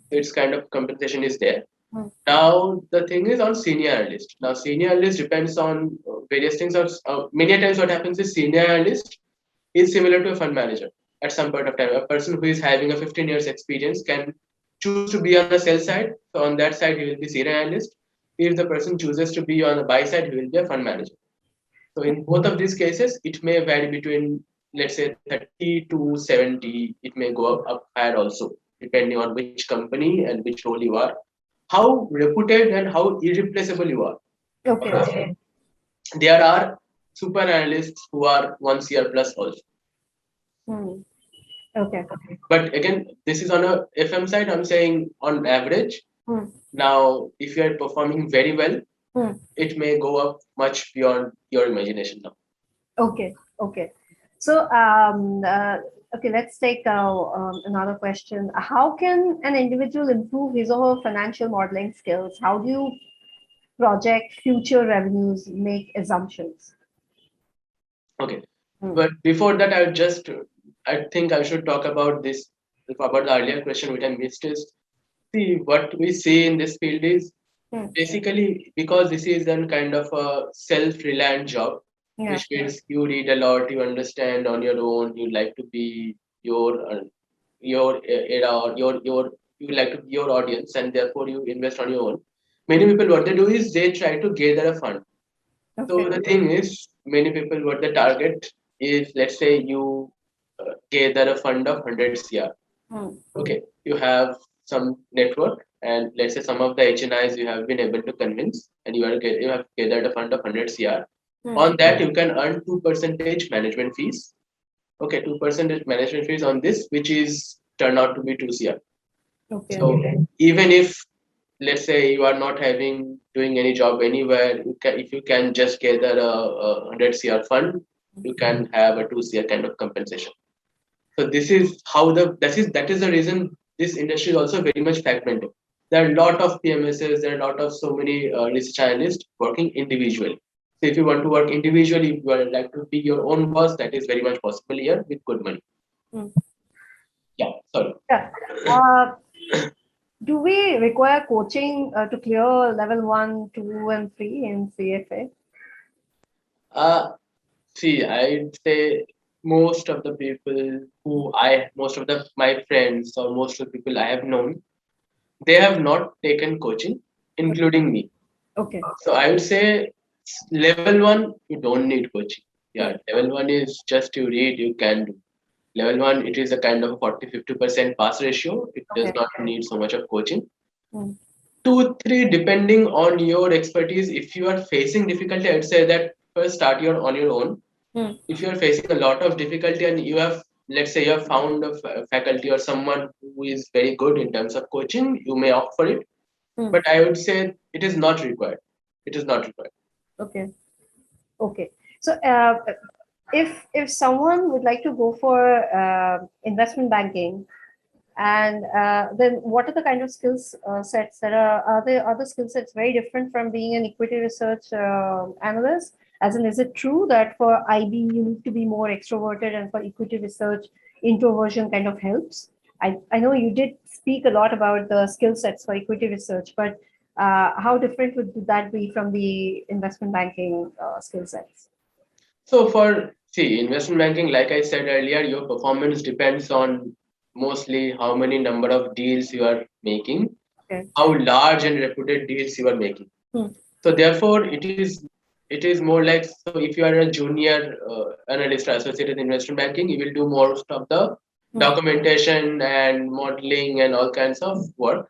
So it's kind of compensation is there. Hmm. Now the thing is on senior analyst. Now senior analyst depends on various things. Many times what happens is senior analyst is similar to a fund manager at some point of time. A person who is having a 15 years experience can choose to be on the sell side. So on that side, he will be senior analyst. If the person chooses to be on the buy side, he will be a fund manager. So in both of these cases, it may vary between let's say 30 to 70. It may go up higher also, depending on which company and which role you are, how reputed and how irreplaceable you are. Okay. There are super analysts who are 1 CR plus also. Hmm. Okay. But again, this is on a FM side. I'm saying on average. Hmm. Now, if you are performing very well, Hmm. it may go up much beyond your imagination now. Okay. Okay. So, okay, let's take another question. How can an individual improve his or her financial modeling skills? How do you project future revenues, make assumptions? Okay. Hmm. But before that, I think I should talk about this, about the earlier question which I missed is, see, what we see in this field is Hmm. basically because this is a kind of a self-reliant job, Yeah. which means you read a lot, you understand on your own, you like to be your era or your you like to be your audience, and therefore you invest on your own. Many people what they do is they try to gather a fund. So Okay. the thing is, many people what they target is let's say you gather a fund of 100 CR. Hmm. Okay, you have some network, and let's say some of the HNIs you have been able to convince, and you have gathered a fund of 100 CR. Hmm. On that, you can earn 2% management fees. Okay, 2% management fees on this, which is turned out to be 2 CR. Okay. So even if let's say you are not having doing any job anywhere, if you can just gather a 100 CR fund, you can have a 2 CR kind of compensation. So this is how that is the reason this industry is also very much fragmented. There are a lot of PMSs, there are a lot of so many research analysts working individually. So if you want to work individually, if you would like to be your own boss, that is very much possible here with good money. Hmm. Yeah, sorry. Yeah. Uh, do we require coaching to clear level 1, 2, and 3 in CFA? Uh, See, I'd say most of the my friends or most of the people I have known, they have not taken coaching, including me. Okay. So I would say level one, you don't need coaching. Hmm. Yeah, level one is just you read, you can do. Level one, it is a kind of 40-50% pass ratio. It does Okay. not need so much of coaching. Hmm. 2, 3, depending on your expertise, if you are facing difficulty, I'd say that first start on your own. Hmm. If you are facing a lot of difficulty and you have let's say you have found a faculty or someone who is very good in terms of coaching, you may opt for it. Hmm. But I would say it is not required. It is not required. Okay. Okay. So, if someone would like to go for investment banking, and then what are the kind of skills sets that are there other skill sets very different from being an equity research analyst? As in, is it true that for IB you need to be more extroverted, and for equity research introversion kind of helps? I know you did speak a lot about the skill sets for equity research, but how different would that be from the investment banking skill sets? So for see investment banking, like I said earlier, your performance depends on mostly how many number of deals you are making, Okay. how large and reputed deals you are making. Hmm. So therefore, it is more like, so if you are a junior analyst or associated in investment banking, you will do most of the Hmm. documentation and modeling and all kinds of work.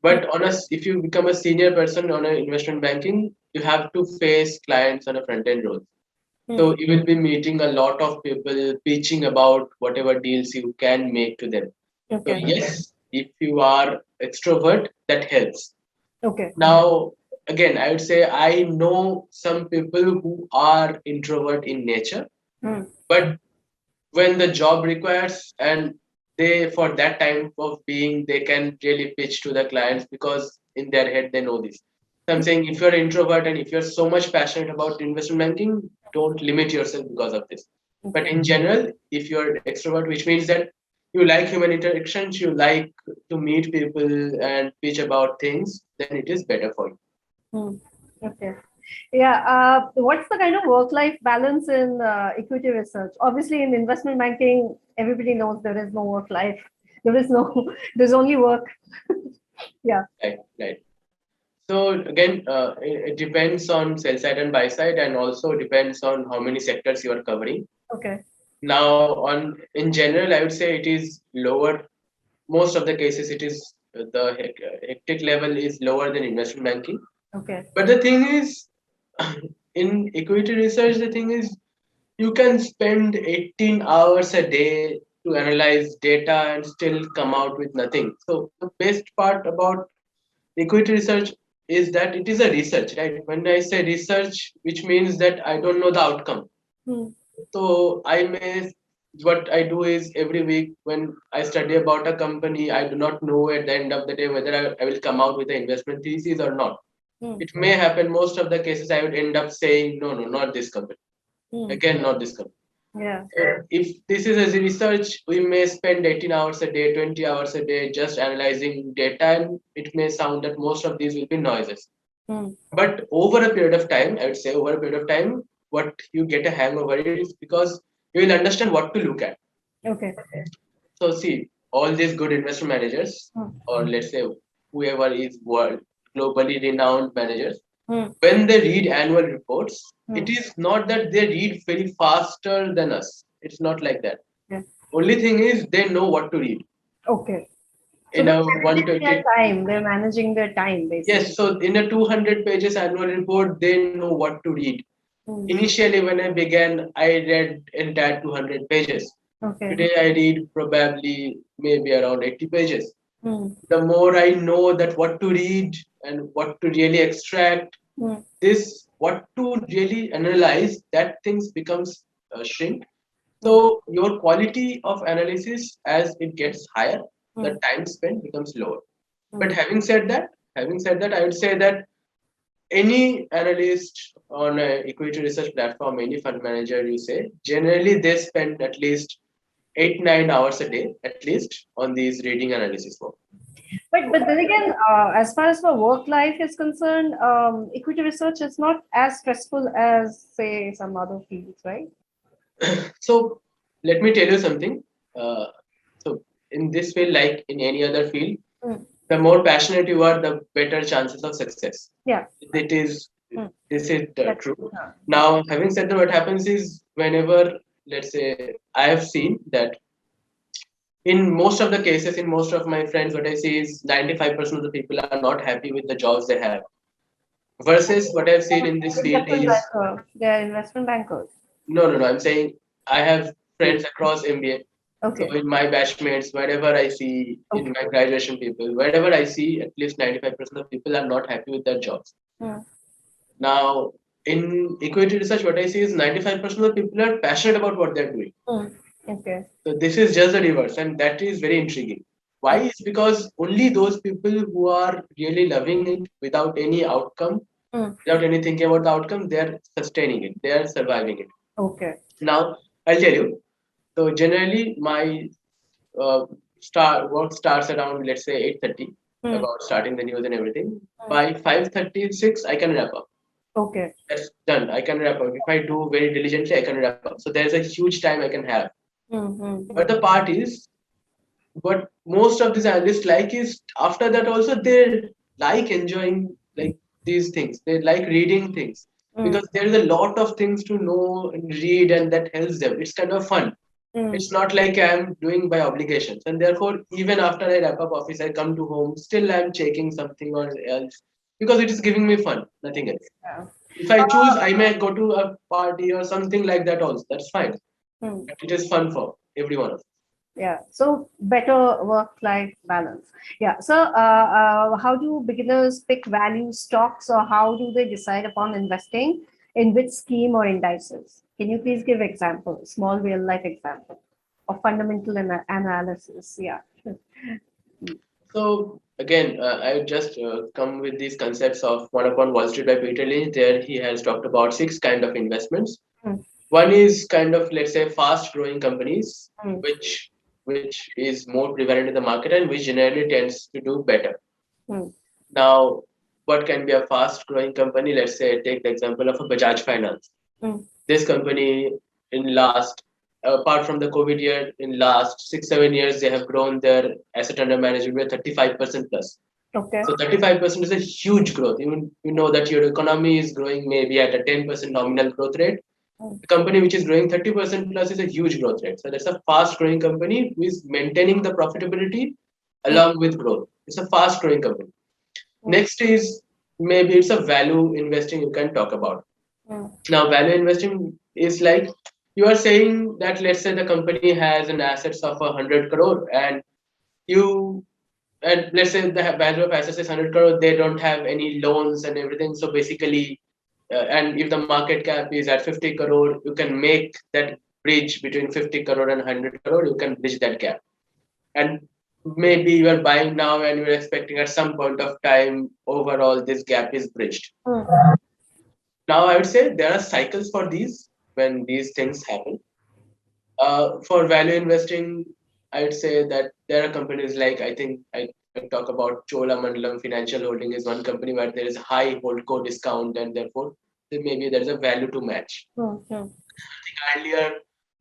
Hmm. But if you become a senior person on an investment banking, you have to face clients on a front end role. Hmm. So you will be meeting a lot of people, pitching about whatever deals you can make to them. So Okay. yes, if you are extrovert, that helps. Okay. Now, again, I would say I know some people who are introvert in nature, Hmm. but when the job requires, and they for that time of being, they can really pitch to the clients because in their head they know this. So I'm saying if you're an introvert and if you're so much passionate about investment banking, don't limit yourself because of this. But Okay. in general, if you're extrovert, which means that you like human interactions, you like to meet people and pitch about things, then it is better for you. Hmm. Okay. Yeah. What's the kind of work-life balance in equity research? Obviously, in investment banking, everybody knows there is no work-life. There is no. There's only work. Yeah. Right, right. So again, it depends on sell side and buy side, and also depends on how many sectors you are covering. Okay. Now, on in general, I would say it is lower. Most of the cases, it is the hectic level is lower than investment banking. Okay. But the thing is, in equity research, the thing is you can spend 18 hours a day to analyze data and still come out with nothing. So the best part about equity research is that it is a research, right? When I say research, which means that I don't know the outcome. Hmm. So what I do is every week when I study about a company, I do not know at the end of the day whether I will come out with an investment thesis or not. Hmm. It may happen, most of the cases I would end up saying, no, no, not this company. Hmm. Again, not this company. Yeah. So if this is a research, we may spend 18 hours a day, 20 hours a day just analyzing data, and it may sound that most of these will be noises. Hmm. But over a period of time, I would say over a period of time, what you get a hang over it is because you will understand what to look at. Okay. So see, all these good investment managers, Hmm. or let's say whoever is world globally renowned managers, Hmm. when they read annual reports, Hmm. it is not that they read very faster than us. It's not like that. Yeah. Only thing is they know what to read. Okay. So In they're a managing their 120, time. They're managing their time, basically. yes, so in a 200 pages annual report, they know what to read. Hmm. Initially, when I began, I read entire 200 pages. Okay. Today, I read probably maybe around 80 pages. Hmm. The more I know that what to read and what to really extract, Hmm. this what to really analyze, that things becomes shrink. Hmm. So your quality of analysis as it gets higher, the Hmm. time spent becomes lower. But Hmm. having said that, I would say that any analyst on a equity research platform, any fund manager you say, generally they spend at least 8 9 hours a day at least on these reading analysis work. But then again, as far as the work life is concerned, equity research is not as stressful as, say, some other fields, right? So let me tell you something. Uh, so in this field, like in any other field, Mm. the more passionate you are, the better chances of success. Yeah. It is Mm. this is That's, true. yeah. Now, having said that, what happens is whenever, let's say, I have seen that in most of the cases, in most of my friends, what I see is 95% of the people are not happy with the jobs they have. Versus what I've seen in this field Investment is banker. They're investment bankers. no, no, no. I'm saying I have friends across MBA. So Okay. in my batchmates, wherever I see in Okay. my graduation people, wherever I see, at least 95% of people are not happy with their jobs. Mm. Now, in equity research, what I see is 95% of people are passionate about what they're doing. Mm. Okay. So this is just the reverse, and that is very intriguing. Why Mm. is because only those people who are really loving it without any outcome, Mm. without any thinking about the outcome, they are sustaining it, they are surviving it. Okay. Now, I'll tell you. So generally, my uh, work starts around, let's say, 8:30, Mm. about starting the news and everything. Mm. By 5:36, I can wrap up. Okay. That's done. I can wrap up. If I do very diligently, I can wrap up. So there's a huge time I can have. Mm. Mm. But Mm. the part is, what most of these analysts like is after that also they like enjoying like these things. They like reading things Mm. because there is a lot of things to know and read, and that helps them. It's kind of fun. Mm. It's not like I'm doing by obligations, and therefore even after I wrap up office, I come to home. Still, I'm checking something or else because it is giving me fun. Nothing else. Yeah. If I choose, I may go to a party or something like that also. That's fine. Mm. But it is fun for everyone. Yeah, so better work-life balance. Yeah, so how do beginners pick value stocks, or how do they decide upon investing in which scheme or indices? Can you please give example, small real-life example of fundamental analysis? Yeah, sure. So again, I would just come with these concepts of One Upon Wall Street by Peter Lynch. There he has talked about six kind of investments. Mm, One is kind of, let's say, fast growing companies, mm, which is more prevalent in the market and which generally tends to do better. mm, Now, what can be a fast growing company? Let's say take the example of a Bajaj Finance. mm. This company in last, apart from the COVID year, in last 6 7 years, they have grown their asset under management by 35% plus. Okay. So 35% is a huge growth. You know that your economy is growing maybe at a 10% nominal growth rate. Mm, A company which is growing 30% plus is a huge growth rate. So that's a fast growing company who is maintaining the profitability mm, along with growth. It's a fast growing company. mm, Next is maybe it's a value investing you can talk about. mm, Now, value investing is like you are saying that let's say the company has an assets of 100 crore, you and let's say the value of assets is 100 crore, they don't have any loans and everything. So basically, and if the market cap is at 50 crore, you can make that bridge between 50 crore and 100 crore. You can bridge that gap, and maybe you are buying now and you're expecting at some point of time overall this gap is bridged. mm. Now I would say there are cycles for these when these things happen. For value investing, I'd say that there are companies like I talk about Cholamandalam Financial Holding is one company where there is high holdco discount and therefore maybe there is a value to match. Mm, mm, Earlier,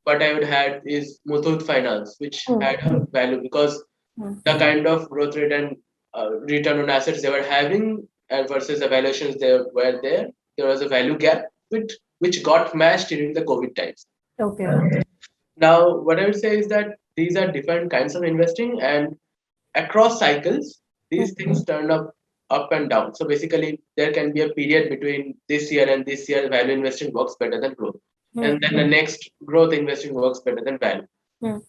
what I would had is Muthoot Finance, which mm, had a value because mm. the kind of growth rate and return on assets they were having versus the valuations they were there was a value gap which got matched during the COVID times. Okay. Now, what I would say is that these are different kinds of investing, and across cycles, these Mm, things turn up and down. So basically, there can be a period between this year and this year, value investing works better than growth, and mm, then the next growth investing works better than value. mm,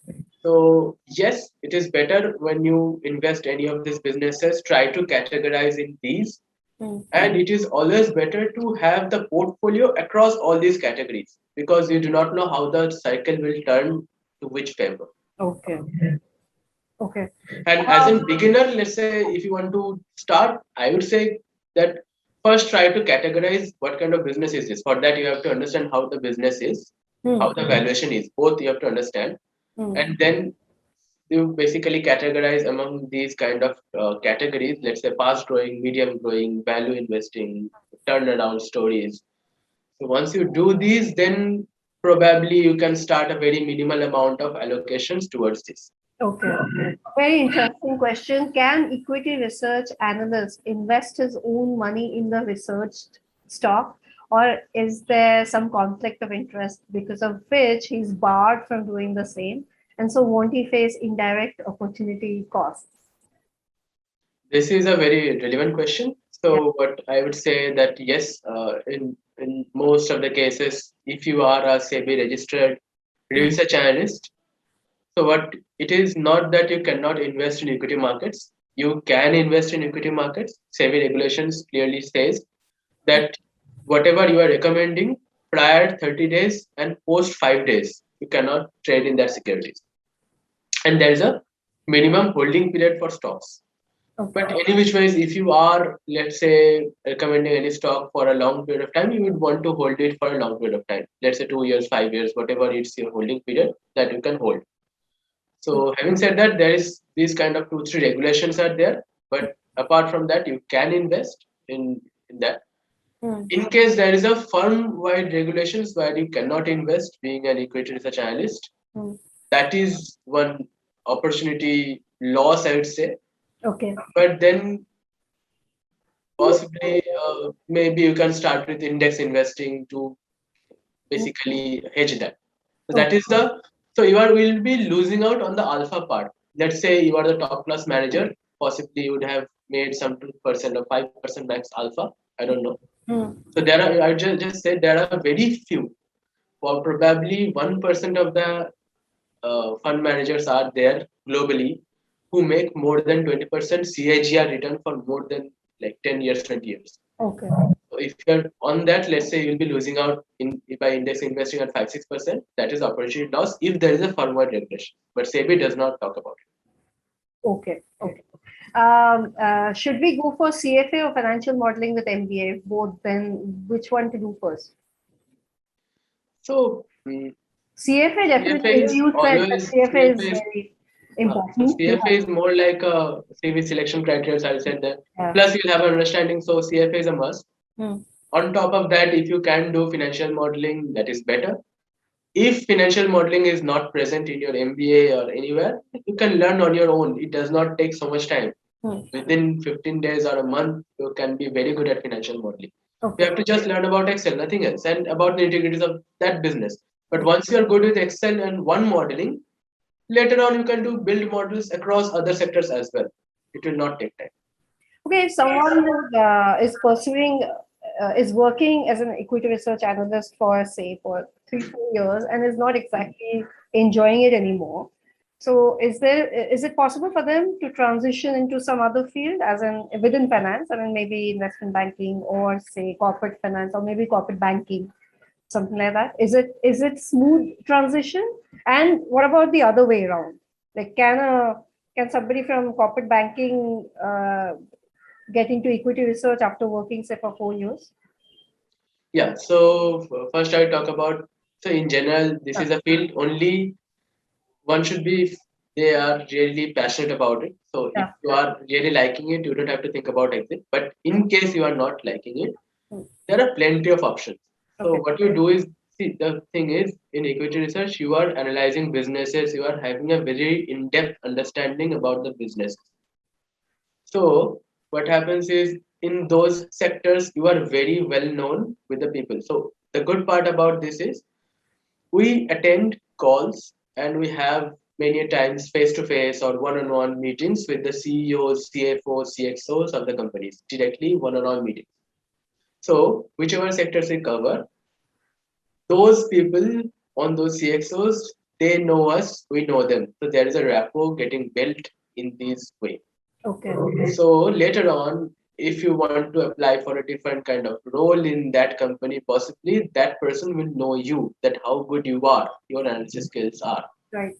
So yes, it is better when you invest any of these businesses, try to categorize in these, mm. and it is always better to have the portfolio across all these categories because you do not know how the cycle will turn to which favor. Okay. Okay. And as a beginner, let's say if you want to start, I would say that first try to categorize what kind of business is this. For that, you have to understand how the business is, how Mm, the valuation is. Both you have to understand, mm. and then you basically categorize among these kind of categories. Let's say fast growing, medium growing, value investing, turnaround stories. So once you do these, then probably you can start a very minimal amount of allocations towards this. Okay. Very interesting question. Can equity research analyst invest his own money in the researched stock, or is there some conflict of interest because of which he's barred from doing the same? And so won't he face indirect opportunity costs? This is a very relevant question. Yeah. So, what I would say that yes, in most of the cases, if you are a SEBI registered Mm, research analyst, So what it is not that you cannot invest in equity markets. You can invest in equity markets. SEBI regulations clearly says that whatever you are recommending prior 30 days and post 5 days, you cannot trade in that securities. And there is a minimum holding period for stocks. Okay. But any which ways, if you are, let's say, recommending any stock for a long period of time, you would want to hold it for a long period of time. Let's say 2 years, 5 years, whatever it's your holding period that you can hold. So having said that, there is these kind of 2, 3 regulations are there. But apart from that, you can invest in that. Hmm. In case there is a firm-wide regulations where you cannot invest, being an equity research analyst, Hmm. that is one opportunity loss, I would say. Okay. But then possibly maybe you can start with index investing to Hmm. basically hedge that. So that Okay. is the so you are will be losing out on the alpha part. Let's say you are the top class manager, possibly you would have made some 2% or 5% max alpha. I don't know. Hmm. So there are I just said there are very few, or probably 1% of the fund managers are there globally who make more than 20% CAGR return for more than like 10 years, 20 years. Okay. So if you're on that, let's say you'll be losing out in by index investing at 5-6%. That is opportunity loss if there is a firm-wide regulation. But SEBI does not talk about it. Okay. Okay. Should we go for CFA or financial modeling with MBA? Both. Then which one to do first? So CFA CFA definitely. is You said that always CFA is CFA is very so important. Yeah. CFA is more like a CV selection criteria. So I said that. Yeah. Plus you'll have an understanding. So CFA is a must. Hmm. On top of that, if you can do financial modeling, that is better. If financial modeling is not present in your MBA or anywhere, you can learn on your own. It does not take so much time. Hmm. Within 15 days or a month, you can be very good at financial modeling. You Okay. have to just learn about Excel, nothing else, and about the integrities of that business. But once you are good with Excel and one modeling, later on you can do build models across other sectors as well. It will not take time. Okay, if someone is pursuing, is working as an equity research analyst for, say, for 3, 4 years and is not exactly enjoying it anymore. So, is it possible for them to transition into some other field, as in within finance? I mean, maybe investment banking or say corporate finance or maybe corporate banking, something like that. Is it smooth transition? And what about the other way around? Like, can somebody from corporate banking get into equity research after working, say, for 4 years? Yeah. So first I talk about. So in general, this Yeah. is a field only one should be if they are really passionate about it. So if Yeah. you are really liking it, you don't have to think about exit. But in case you are not liking it, Hmm. there are plenty of options. So Okay. what you do is see the thing is in equity research, you are analyzing businesses, you are having a very in-depth understanding about the business. So what happens is in those sectors, you are very well known with the people. So the good part about this is we attend calls and we have many times face-to-face or one-on-one meetings with the CEOs, CFOs, CXOs of the companies, directly one-on-one meetings. So whichever sectors we cover, those people on those CXOs, they know us, we know them. So there is a rapport getting built in this way. Okay. So later on, if you want to apply for a different kind of role in that company, possibly that person will know you, that how good you are, your analysis skills are. Right.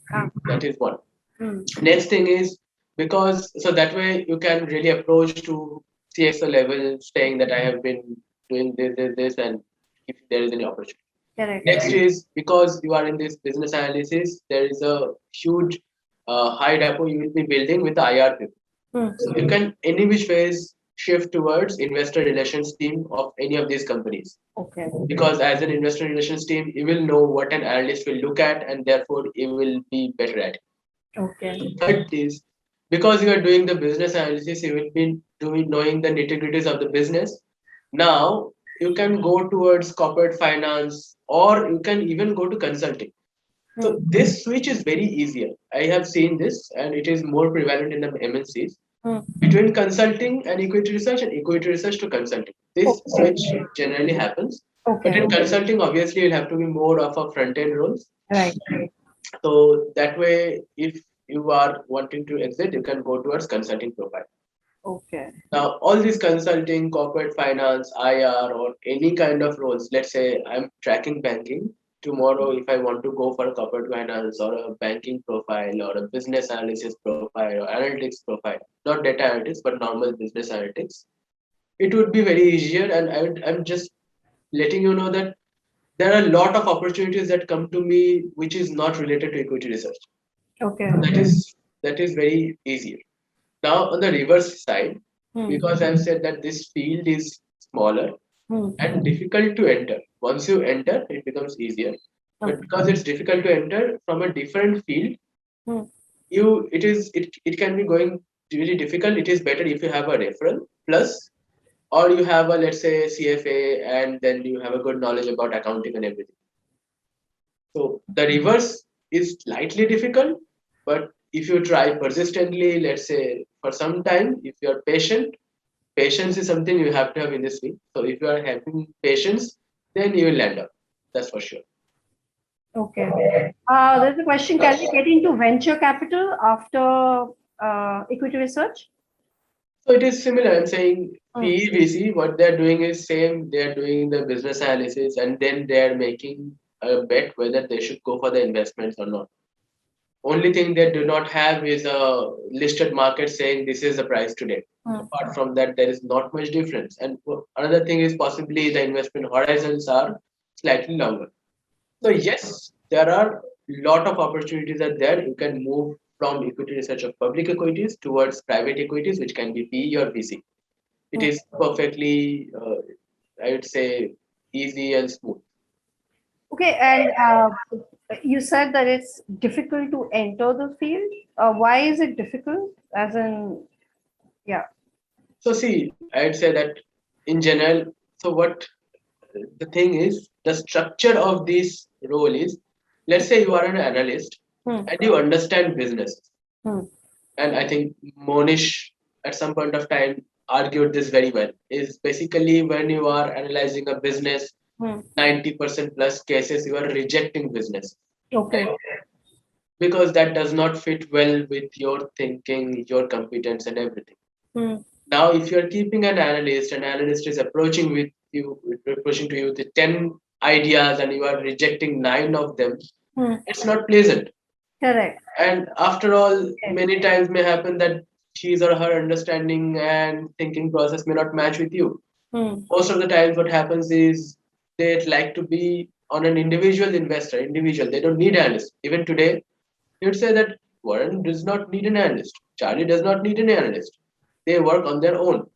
That is one. Hmm. Next thing is because so that way you can really approach to CXO level, saying that I have been doing this, and if there is any opportunity. Correct. Next is because you are in this business analysis, there is a huge high rapport you will be building with the IR people. Hmm. So you can any which ways shift towards investor relations team of any of these companies. Okay. Because as an investor relations team, you will know what an analyst will look at and therefore you will be better at it. Okay. Third is because you are doing the business analysis, you will be doing knowing the nitty-gritties of the business. Now you can go towards corporate finance or you can even go to consulting. Hmm. So this switch is very easier. I have seen this and it is more prevalent in the MNCs Hmm. between consulting and equity research and equity research to consulting. This Okay. switch generally happens. But Okay. in consulting, obviously, you'll have to be more of a front end roles. Right. So that way, if you are wanting to exit, you can go towards consulting profile. Okay. Now, all these consulting, corporate finance, IR, or any kind of roles, let's say I'm tracking banking. Tomorrow, if I want to go for corporate finance or a banking profile or a business analysis profile or analytics profile, not data analytics, but normal business analytics, it would be very easier. And I'm just letting you know that there are a lot of opportunities that come to me which is not related to equity research. Okay. That is very easier. Now on the reverse side, Hmm. because I've said that this field is smaller Hmm. and difficult to enter. Once you enter, it becomes easier. But Okay. because it's difficult to enter from a different field, Hmm. it can be going really difficult. It is better if you have a referral plus or you have a let's say CFA and then you have a good knowledge about accounting and everything. So the reverse is slightly difficult, but if you try persistently, let's say for some time, if you are patient, patience is something you have to have in this field. So if you are having patience, then you will land up. That's for sure. Okay. There's a question. Can we get into venture capital after equity research? So it is similar. I'm saying Hmm. PEVC, what they're doing is same. They're doing the business analysis and then they're making a bet whether they should go for the investments or not. Only thing they do not have is a listed market saying this is the price today. Hmm. Apart from that, there is not much difference. And another thing is possibly the investment horizons are slightly longer. So yes, there are lot of opportunities are there. You can move from equity research of public equities towards private equities, which can be PE or VC. It Hmm. is perfectly, I would say, easy and smooth. Okay. And you said that it's difficult to enter the field. Why is it difficult? As in, yeah. So see, I'd say that in general. So what the thing is, the structure of this role is, let's say you are an analyst Hmm. and you understand business. Hmm. And I think Monish at some point of time argued this very well. Is basically when you are analyzing a business, Hmm. 90% plus cases you are rejecting business. Okay. Right? Because that does not fit well with your thinking, your competence, and everything. Hmm. Now, if you're keeping an analyst is approaching to you with 10 ideas and you are rejecting 9 of them, Hmm. it's not pleasant. Correct. And after all, Okay. many times may happen that his or her understanding and thinking process may not match with you. Hmm. Most of the times, what happens is they'd like to be on an individual investor, individual. They don't need analyst. Even today, you'd say that Warren does not need an analyst. Charlie does not need an analyst. They work on their own.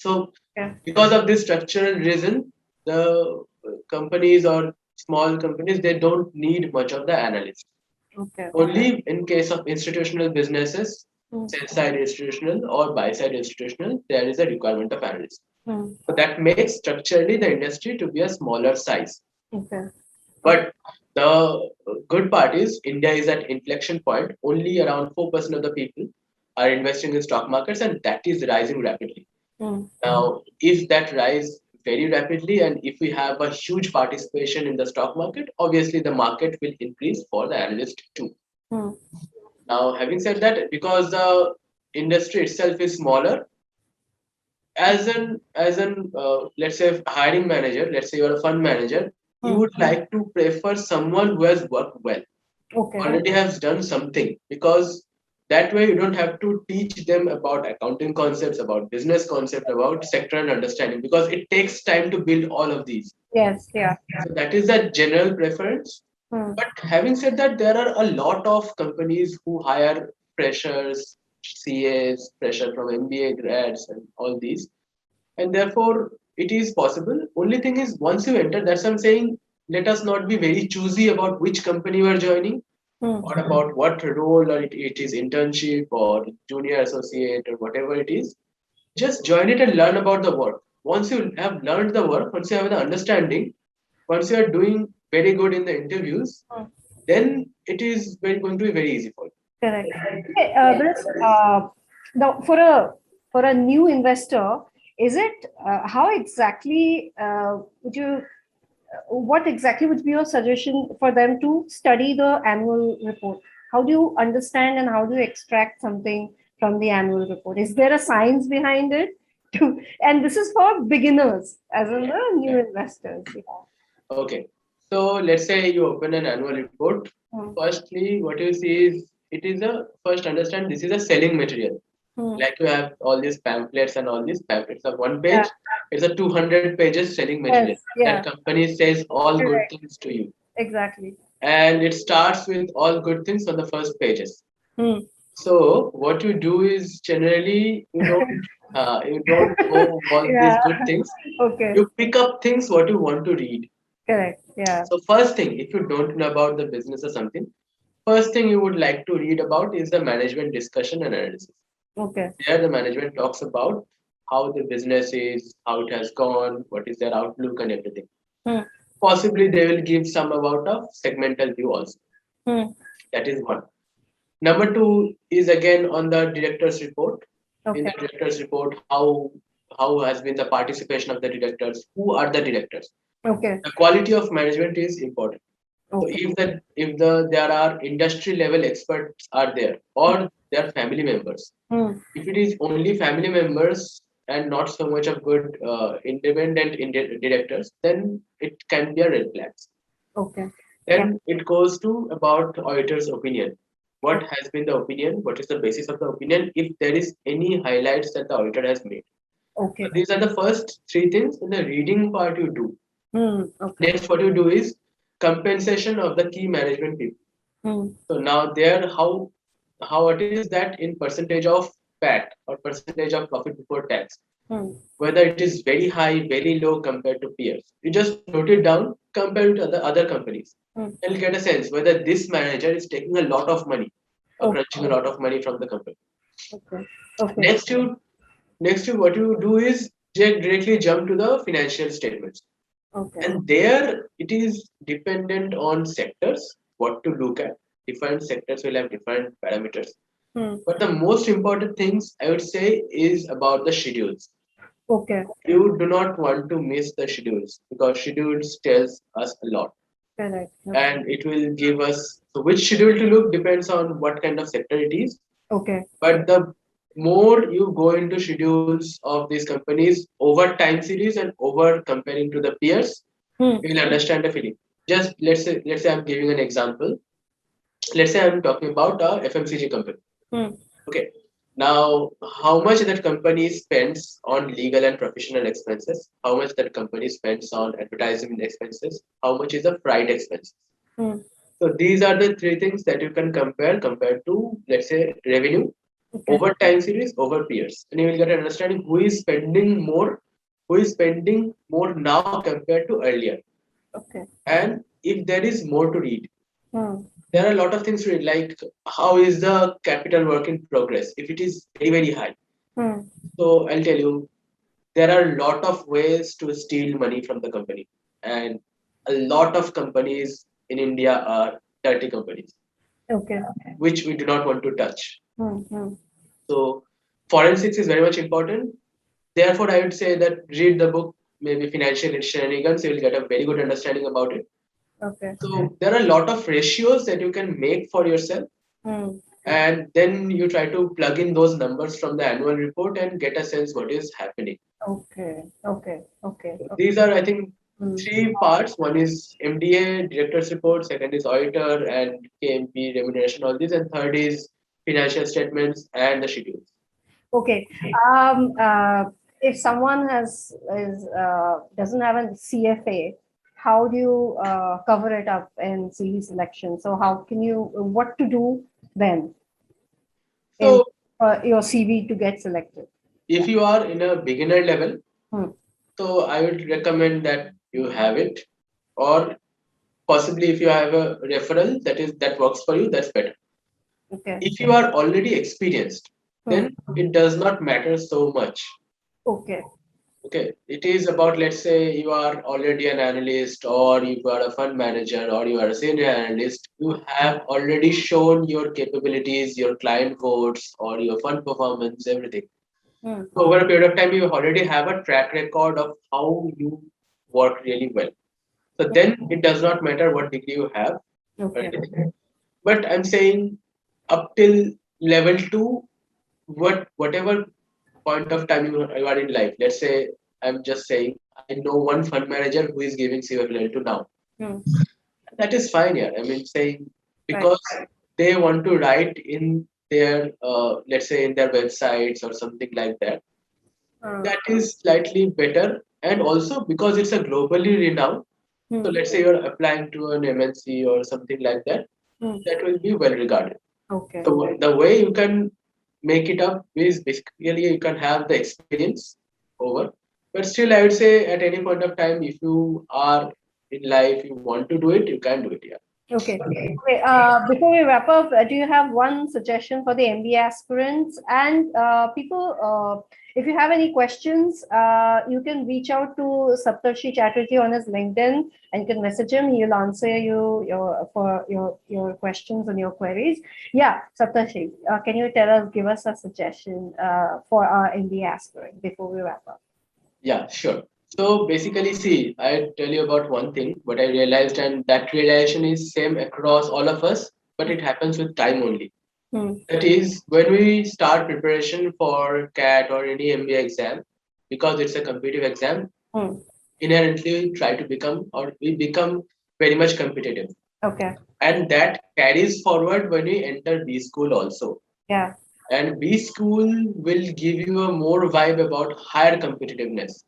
So, Yeah. because of this structural reason, the companies or small companies they don't need much of the analyst. Okay. Only in case of institutional businesses, Hmm. sell side institutional or buy side institutional, there is a requirement of analyst. Hmm. So that makes structurally the industry to be a smaller size. Okay. But the good part is India is at inflection point. Only around 4% of the people are investing in stock markets, and that is rising rapidly. Hmm. Now, if that rise very rapidly and if we have a huge participation in the stock market, obviously the market will increase for the analyst too. Hmm. Now, having said that, because the industry itself is smaller, as an let's say hiring manager, let's say you're a fund manager, you Hmm. would like to prefer someone who has worked well, Okay. already has done something, because that way you don't have to teach them about accounting concepts, about business concept, about sectoral understanding, because it takes time to build all of these. Yes. Yeah. So that is the general preference. Hmm. But having said that, there are a lot of companies who hire freshers, CAs, fresher from MBA grads, and all these. And therefore, it is possible. Only thing is, once you enter, that's what I'm saying. Let us not be very choosy about which company we are joining Hmm. or about what role, or it is internship or junior associate or whatever it is. Just join it and learn about the work. Once you have learned the work, once you have the understanding, once you are doing very good in the interviews, Hmm. then it is going to be very easy for you. Correct. Okay. This now for a new investor, is it how exactly would you what exactly would be your suggestion for them to study the annual report? How do you understand and how do you extract something from the annual report? Is there a science behind it? And this is for beginners, as in the new investors. Yeah. Okay. So let's say you open an annual report. Hmm. Firstly, what you see is it is a first understand this is a selling material. Hmm. Like you have all these pamphlets and all these pamphlets of one Yeah. page. It's a 200 pages selling material. Yes. Yeah. That company says all good Correct. things to you. Exactly. And it starts with all good things on the first pages. Hmm. So what you do is generally you don't go all these Yeah. good things. Okay. You pick up things what you want to read. Correct. Yeah. So first thing, if you don't know about the business or something, first thing you would like to read about is the management discussion and analysis. Okay. There the management talks about how the business is, how it has gone, what is their outlook and everything. Hmm. Possibly they will give some amount of segmental view also. Hmm. That is one. Number two is again on the director's report. In Okay. the director's report, how has been the participation of the directors? Who are the directors? Okay. The quality of management is important. So Okay. if there are industry level experts are there or they are family members. Hmm. If it is only family members and not so much of good independent directors, then it can be a red flag. Okay. Yeah. Then it goes to about auditor's opinion. What has been the opinion? What is the basis of the opinion? If there is any highlights that the auditor has made. So Okay. these are the first three things in the reading part you do. Hmm. Okay. Next, what you do is compensation of the key management people. Hmm. So now there, how it is that in percentage of PAT or percentage of profit before tax, Hmm. whether it is very high, very low compared to peers. You just note it down, compare it to the other companies, Hmm. and you'll get a sense whether this manager is taking a lot of money or crunching a Okay. lot of money from the company. Okay. Okay. Next, what you do is directly jump to the financial statements. Okay. And there it is dependent on sectors, what to look at. Different sectors will have different parameters. Hmm. But the most important things I would say is about the schedules. Okay. You do not want to miss the schedules because schedules tells us a lot. Correct. Okay. And it will give us so which schedule to look depends on what kind of sector it is. Okay. But the more you go into schedules of these companies over time series and over comparing to the peers, Hmm. you will understand the feeling. Just let's say I'm giving an example. Let's say I'm talking about a FMCG company. Hmm. Okay. Now, how much that company spends on legal and professional expenses? How much that company spends on advertising expenses? How much is the freight expenses? Hmm. So these are the three things that you can compare compared to let's say revenue Okay. over time series over peers, and you will get an understanding who is spending more now compared to earlier. Okay. And if there is more to read, Hmm. there are a lot of things to read, like how is the capital work in progress if it is very, very high. Hmm. So I'll tell you, there are a lot of ways to steal money from the company. And a lot of companies in India are dirty companies, Okay. which we do not want to touch. Hmm. Hmm. So forensics is very much important. Therefore, I would say that read the book, maybe Financial Shenanigans, you will get a very good understanding about it. Okay. So there are a lot of ratios that you can make for yourself, Hmm. and then you try to plug in those numbers from the annual report and get a sense what is happening. Okay. Okay. Okay. So Okay. these are, I think, Hmm. three parts. One is MDA, director's report. Second is auditor and KMP remuneration, all these, and third is financial statements and the schedules. Okay. Um, uh, if someone doesn't have a CFA, how do you cover it up in CV selection? So how can you what to do then in So your CV to get selected? if you are in a beginner level, Hmm. so I would recommend that you have it, or possibly if you have a referral that works for you, that's better. Okay. If you are already experienced, Hmm. then it does not matter so much. Okay. Okay, it is about let's say you are already an analyst, or you are a fund manager, or you are a senior analyst. You have already shown your capabilities, your client votes, or your fund performance, everything. Hmm. So over a period of time, you already have a track record of how you work really well. So then it does not matter what degree you have or Okay. anything. But I'm saying up till level two, whatever point of time you are in life. Let's say I'm just saying I know one fund manager who is giving CFA level two now. Hmm. That is fine, yeah. I mean, saying Right. because they want to write in their, let's say, in their websites or something like that. Uh, That is slightly better, and also because it's a globally renowned. So hmm. let's say you're applying to an MNC or something like that. Hmm. That will be well regarded. Okay. So the way you can make it up is basically you can have the experience over. But still, I would say at any point of time, if you are in life, you want to do it, you can do it. Yeah. Okay. Okay. Before we wrap up, do you have one suggestion for the MBA aspirants and people? If you have any questions, you can reach out to Saptarshee Chatterjee on his LinkedIn, and you can message him. He'll answer you your questions and your queries. Yeah, Saptarshee, can you give us a suggestion for our MBA aspirant before we wrap up? Yeah, sure. So basically, see, I tell you about one thing, what I realized, and that realization is same across all of us, but it happens with time only. Hmm. That is, when we start preparation for CAT or any MBA exam, because it's a competitive exam, Hmm. inherently we try to become or we become very much competitive. Okay. And that carries forward when we enter B school also. Yeah. And B school will give you a more vibe about higher competitiveness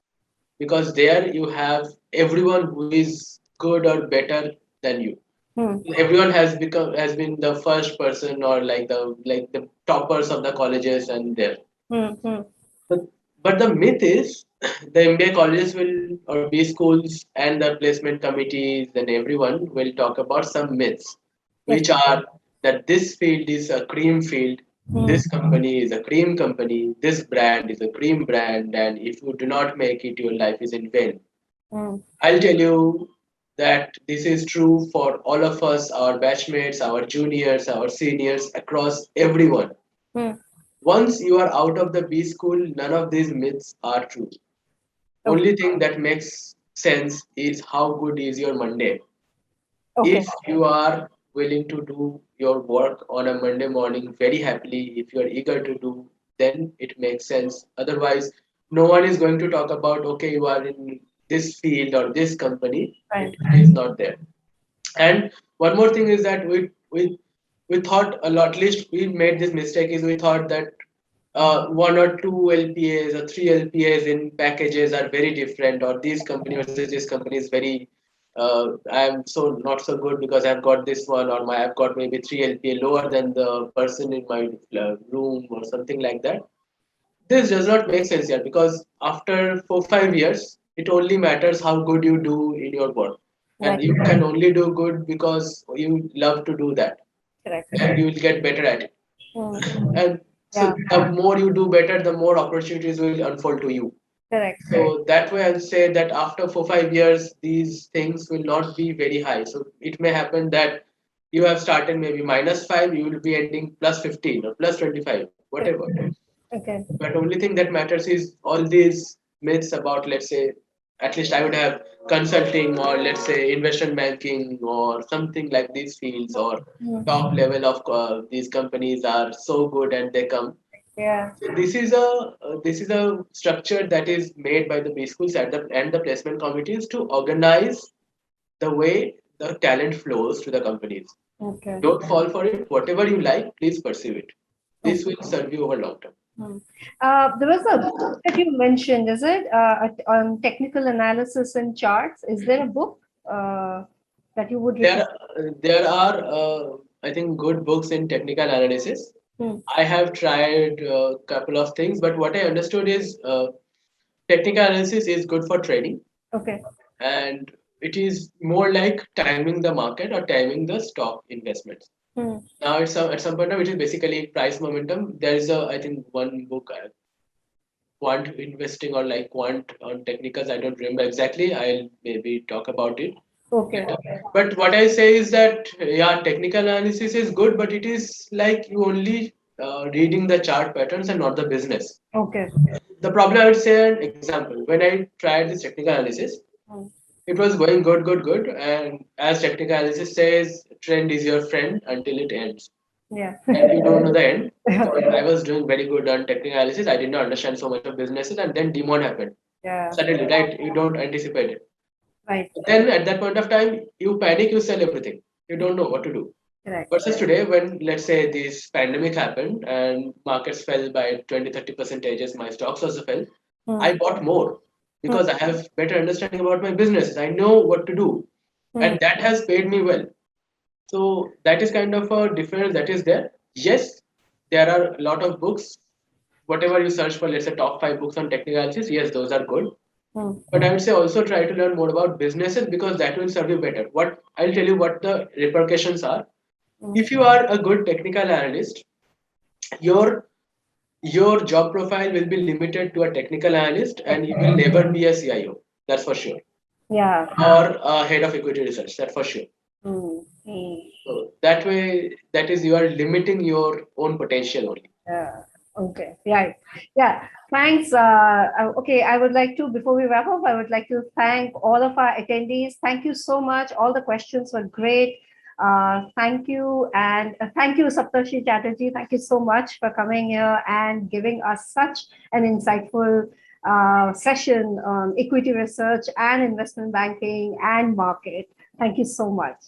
because there you have everyone who is good or better than you. Hmm. Everyone has been the first person or like the toppers of the colleges and there. Hmm. Hmm. But, but the myth is the MBA colleges will or B schools and the placement committees and everyone will talk about some myths, which Okay. are that this field is a cream field, Hmm. this company is a cream company, this brand is a cream brand, and if you do not make it, your life is in vain. Hmm. I'll tell you that this is true for all of us, our batchmates, our juniors, our seniors, across everyone. Hmm. Once you are out of the B school, none of these myths are true. Okay. Only thing that makes sense is how good is your Monday. Okay. If you are willing to do your work on a Monday morning very happily, if you are eager to do, then it makes sense. Otherwise, no one is going to talk about, okay, you are in this field or this company. Right. It is not there. And one more thing is that we thought a lot. At least we made this mistake is we thought that one or two LPAs or three LPAs in packages are very different, or this company versus this company is very. I'm so not so good because I've got this one, or I've got maybe three LPA lower than the person in my room, or something like that. This does not make sense yet because after 4 5 years, it only matters how good you do in your work, Right. and you can only do good because you love to do that, Correct. and you will get better at it. Hmm. And Yeah. so the more you do better, the more opportunities will unfold to you. Correct. So that way I'll say that after 4 5 years, these things will not be very high. So it may happen that you have started maybe -5, you will be ending +15 or +25, Correct. whatever. Okay. But only thing that matters is all these myths about, let's say, at least I would have consulting or let's say investment banking or something like these fields or Hmm. top level of these companies are so good and they come. Yeah. So this is a structure that is made by the B schools and the placement committees to organize the way the talent flows to the companies. Okay. Don't fall for it. Whatever you like, please pursue it. This Okay. will serve you over long term. Hmm. There was a book that you mentioned, is it? On technical analysis and charts. Is there a book that you would recommend? There are I think good books in technical analysis. Hmm. I have tried a couple of things, but what I understood is technical analysis is good for trading, Okay. and it is more like timing the market or timing the stock investments. Hmm. Now, at some point, which is basically price momentum. There is a I think one book, quant investing or like quant on technicals. I don't remember exactly. I'll maybe talk about it. Okay. But what I say is that yeah, technical analysis is good, but it is like you only reading the chart patterns and not the business. Okay. The problem I would say an example when I tried this technical analysis, Hmm. it was going good, good, good. And as technical analysis says, trend is your friend until it ends. Yeah. And you don't know the end. So I was doing very good on technical analysis. I did not understand so much of businesses, and then demon happened. Yeah. Suddenly, right? You don't anticipate it. Right. Then at that point of time, you panic, you sell everything. You don't know what to do. Correct. Versus today, when let's say this pandemic happened and markets fell by 20-30%, my stocks also fell. Hmm. I bought more Hmm. because I have better understanding about my businesses. I know what to do, Hmm. and that has paid me well. So that is kind of a difference that is there. Yes, there are a lot of books. Whatever you search for, let's say top 5 books on technical analysis, yes, those are good. Hmm. But I would say also try to learn more about businesses because that will serve you better. What I'll tell you what the repercussions are. Hmm. If you are a good technical analyst, your your job profile will be limited to a technical analyst, and you will never be a CIO. That's for sure, Yeah. or a head of equity research. That's for sure. Hmm. Hmm. So that way, that is you are limiting your own potential only. Yeah. Okay. Yeah. Yeah. Thanks. Okay. I would like to, before we wrap up, I would like to thank all of our attendees. Thank you so much. All the questions were great. Thank you. And thank you, Saptarshee Chatterjee. Thank you so much for coming here and giving us such an insightful session on equity research and investment banking and market. Thank you so much.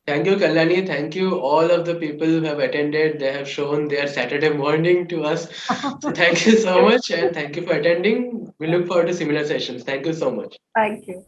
Thank you, Kalyani. Thank you, all of the people who have attended. They have shown their Saturday morning to us. So thank you so much, and thank you for attending. We look forward to similar sessions. Thank you so much. Thank you.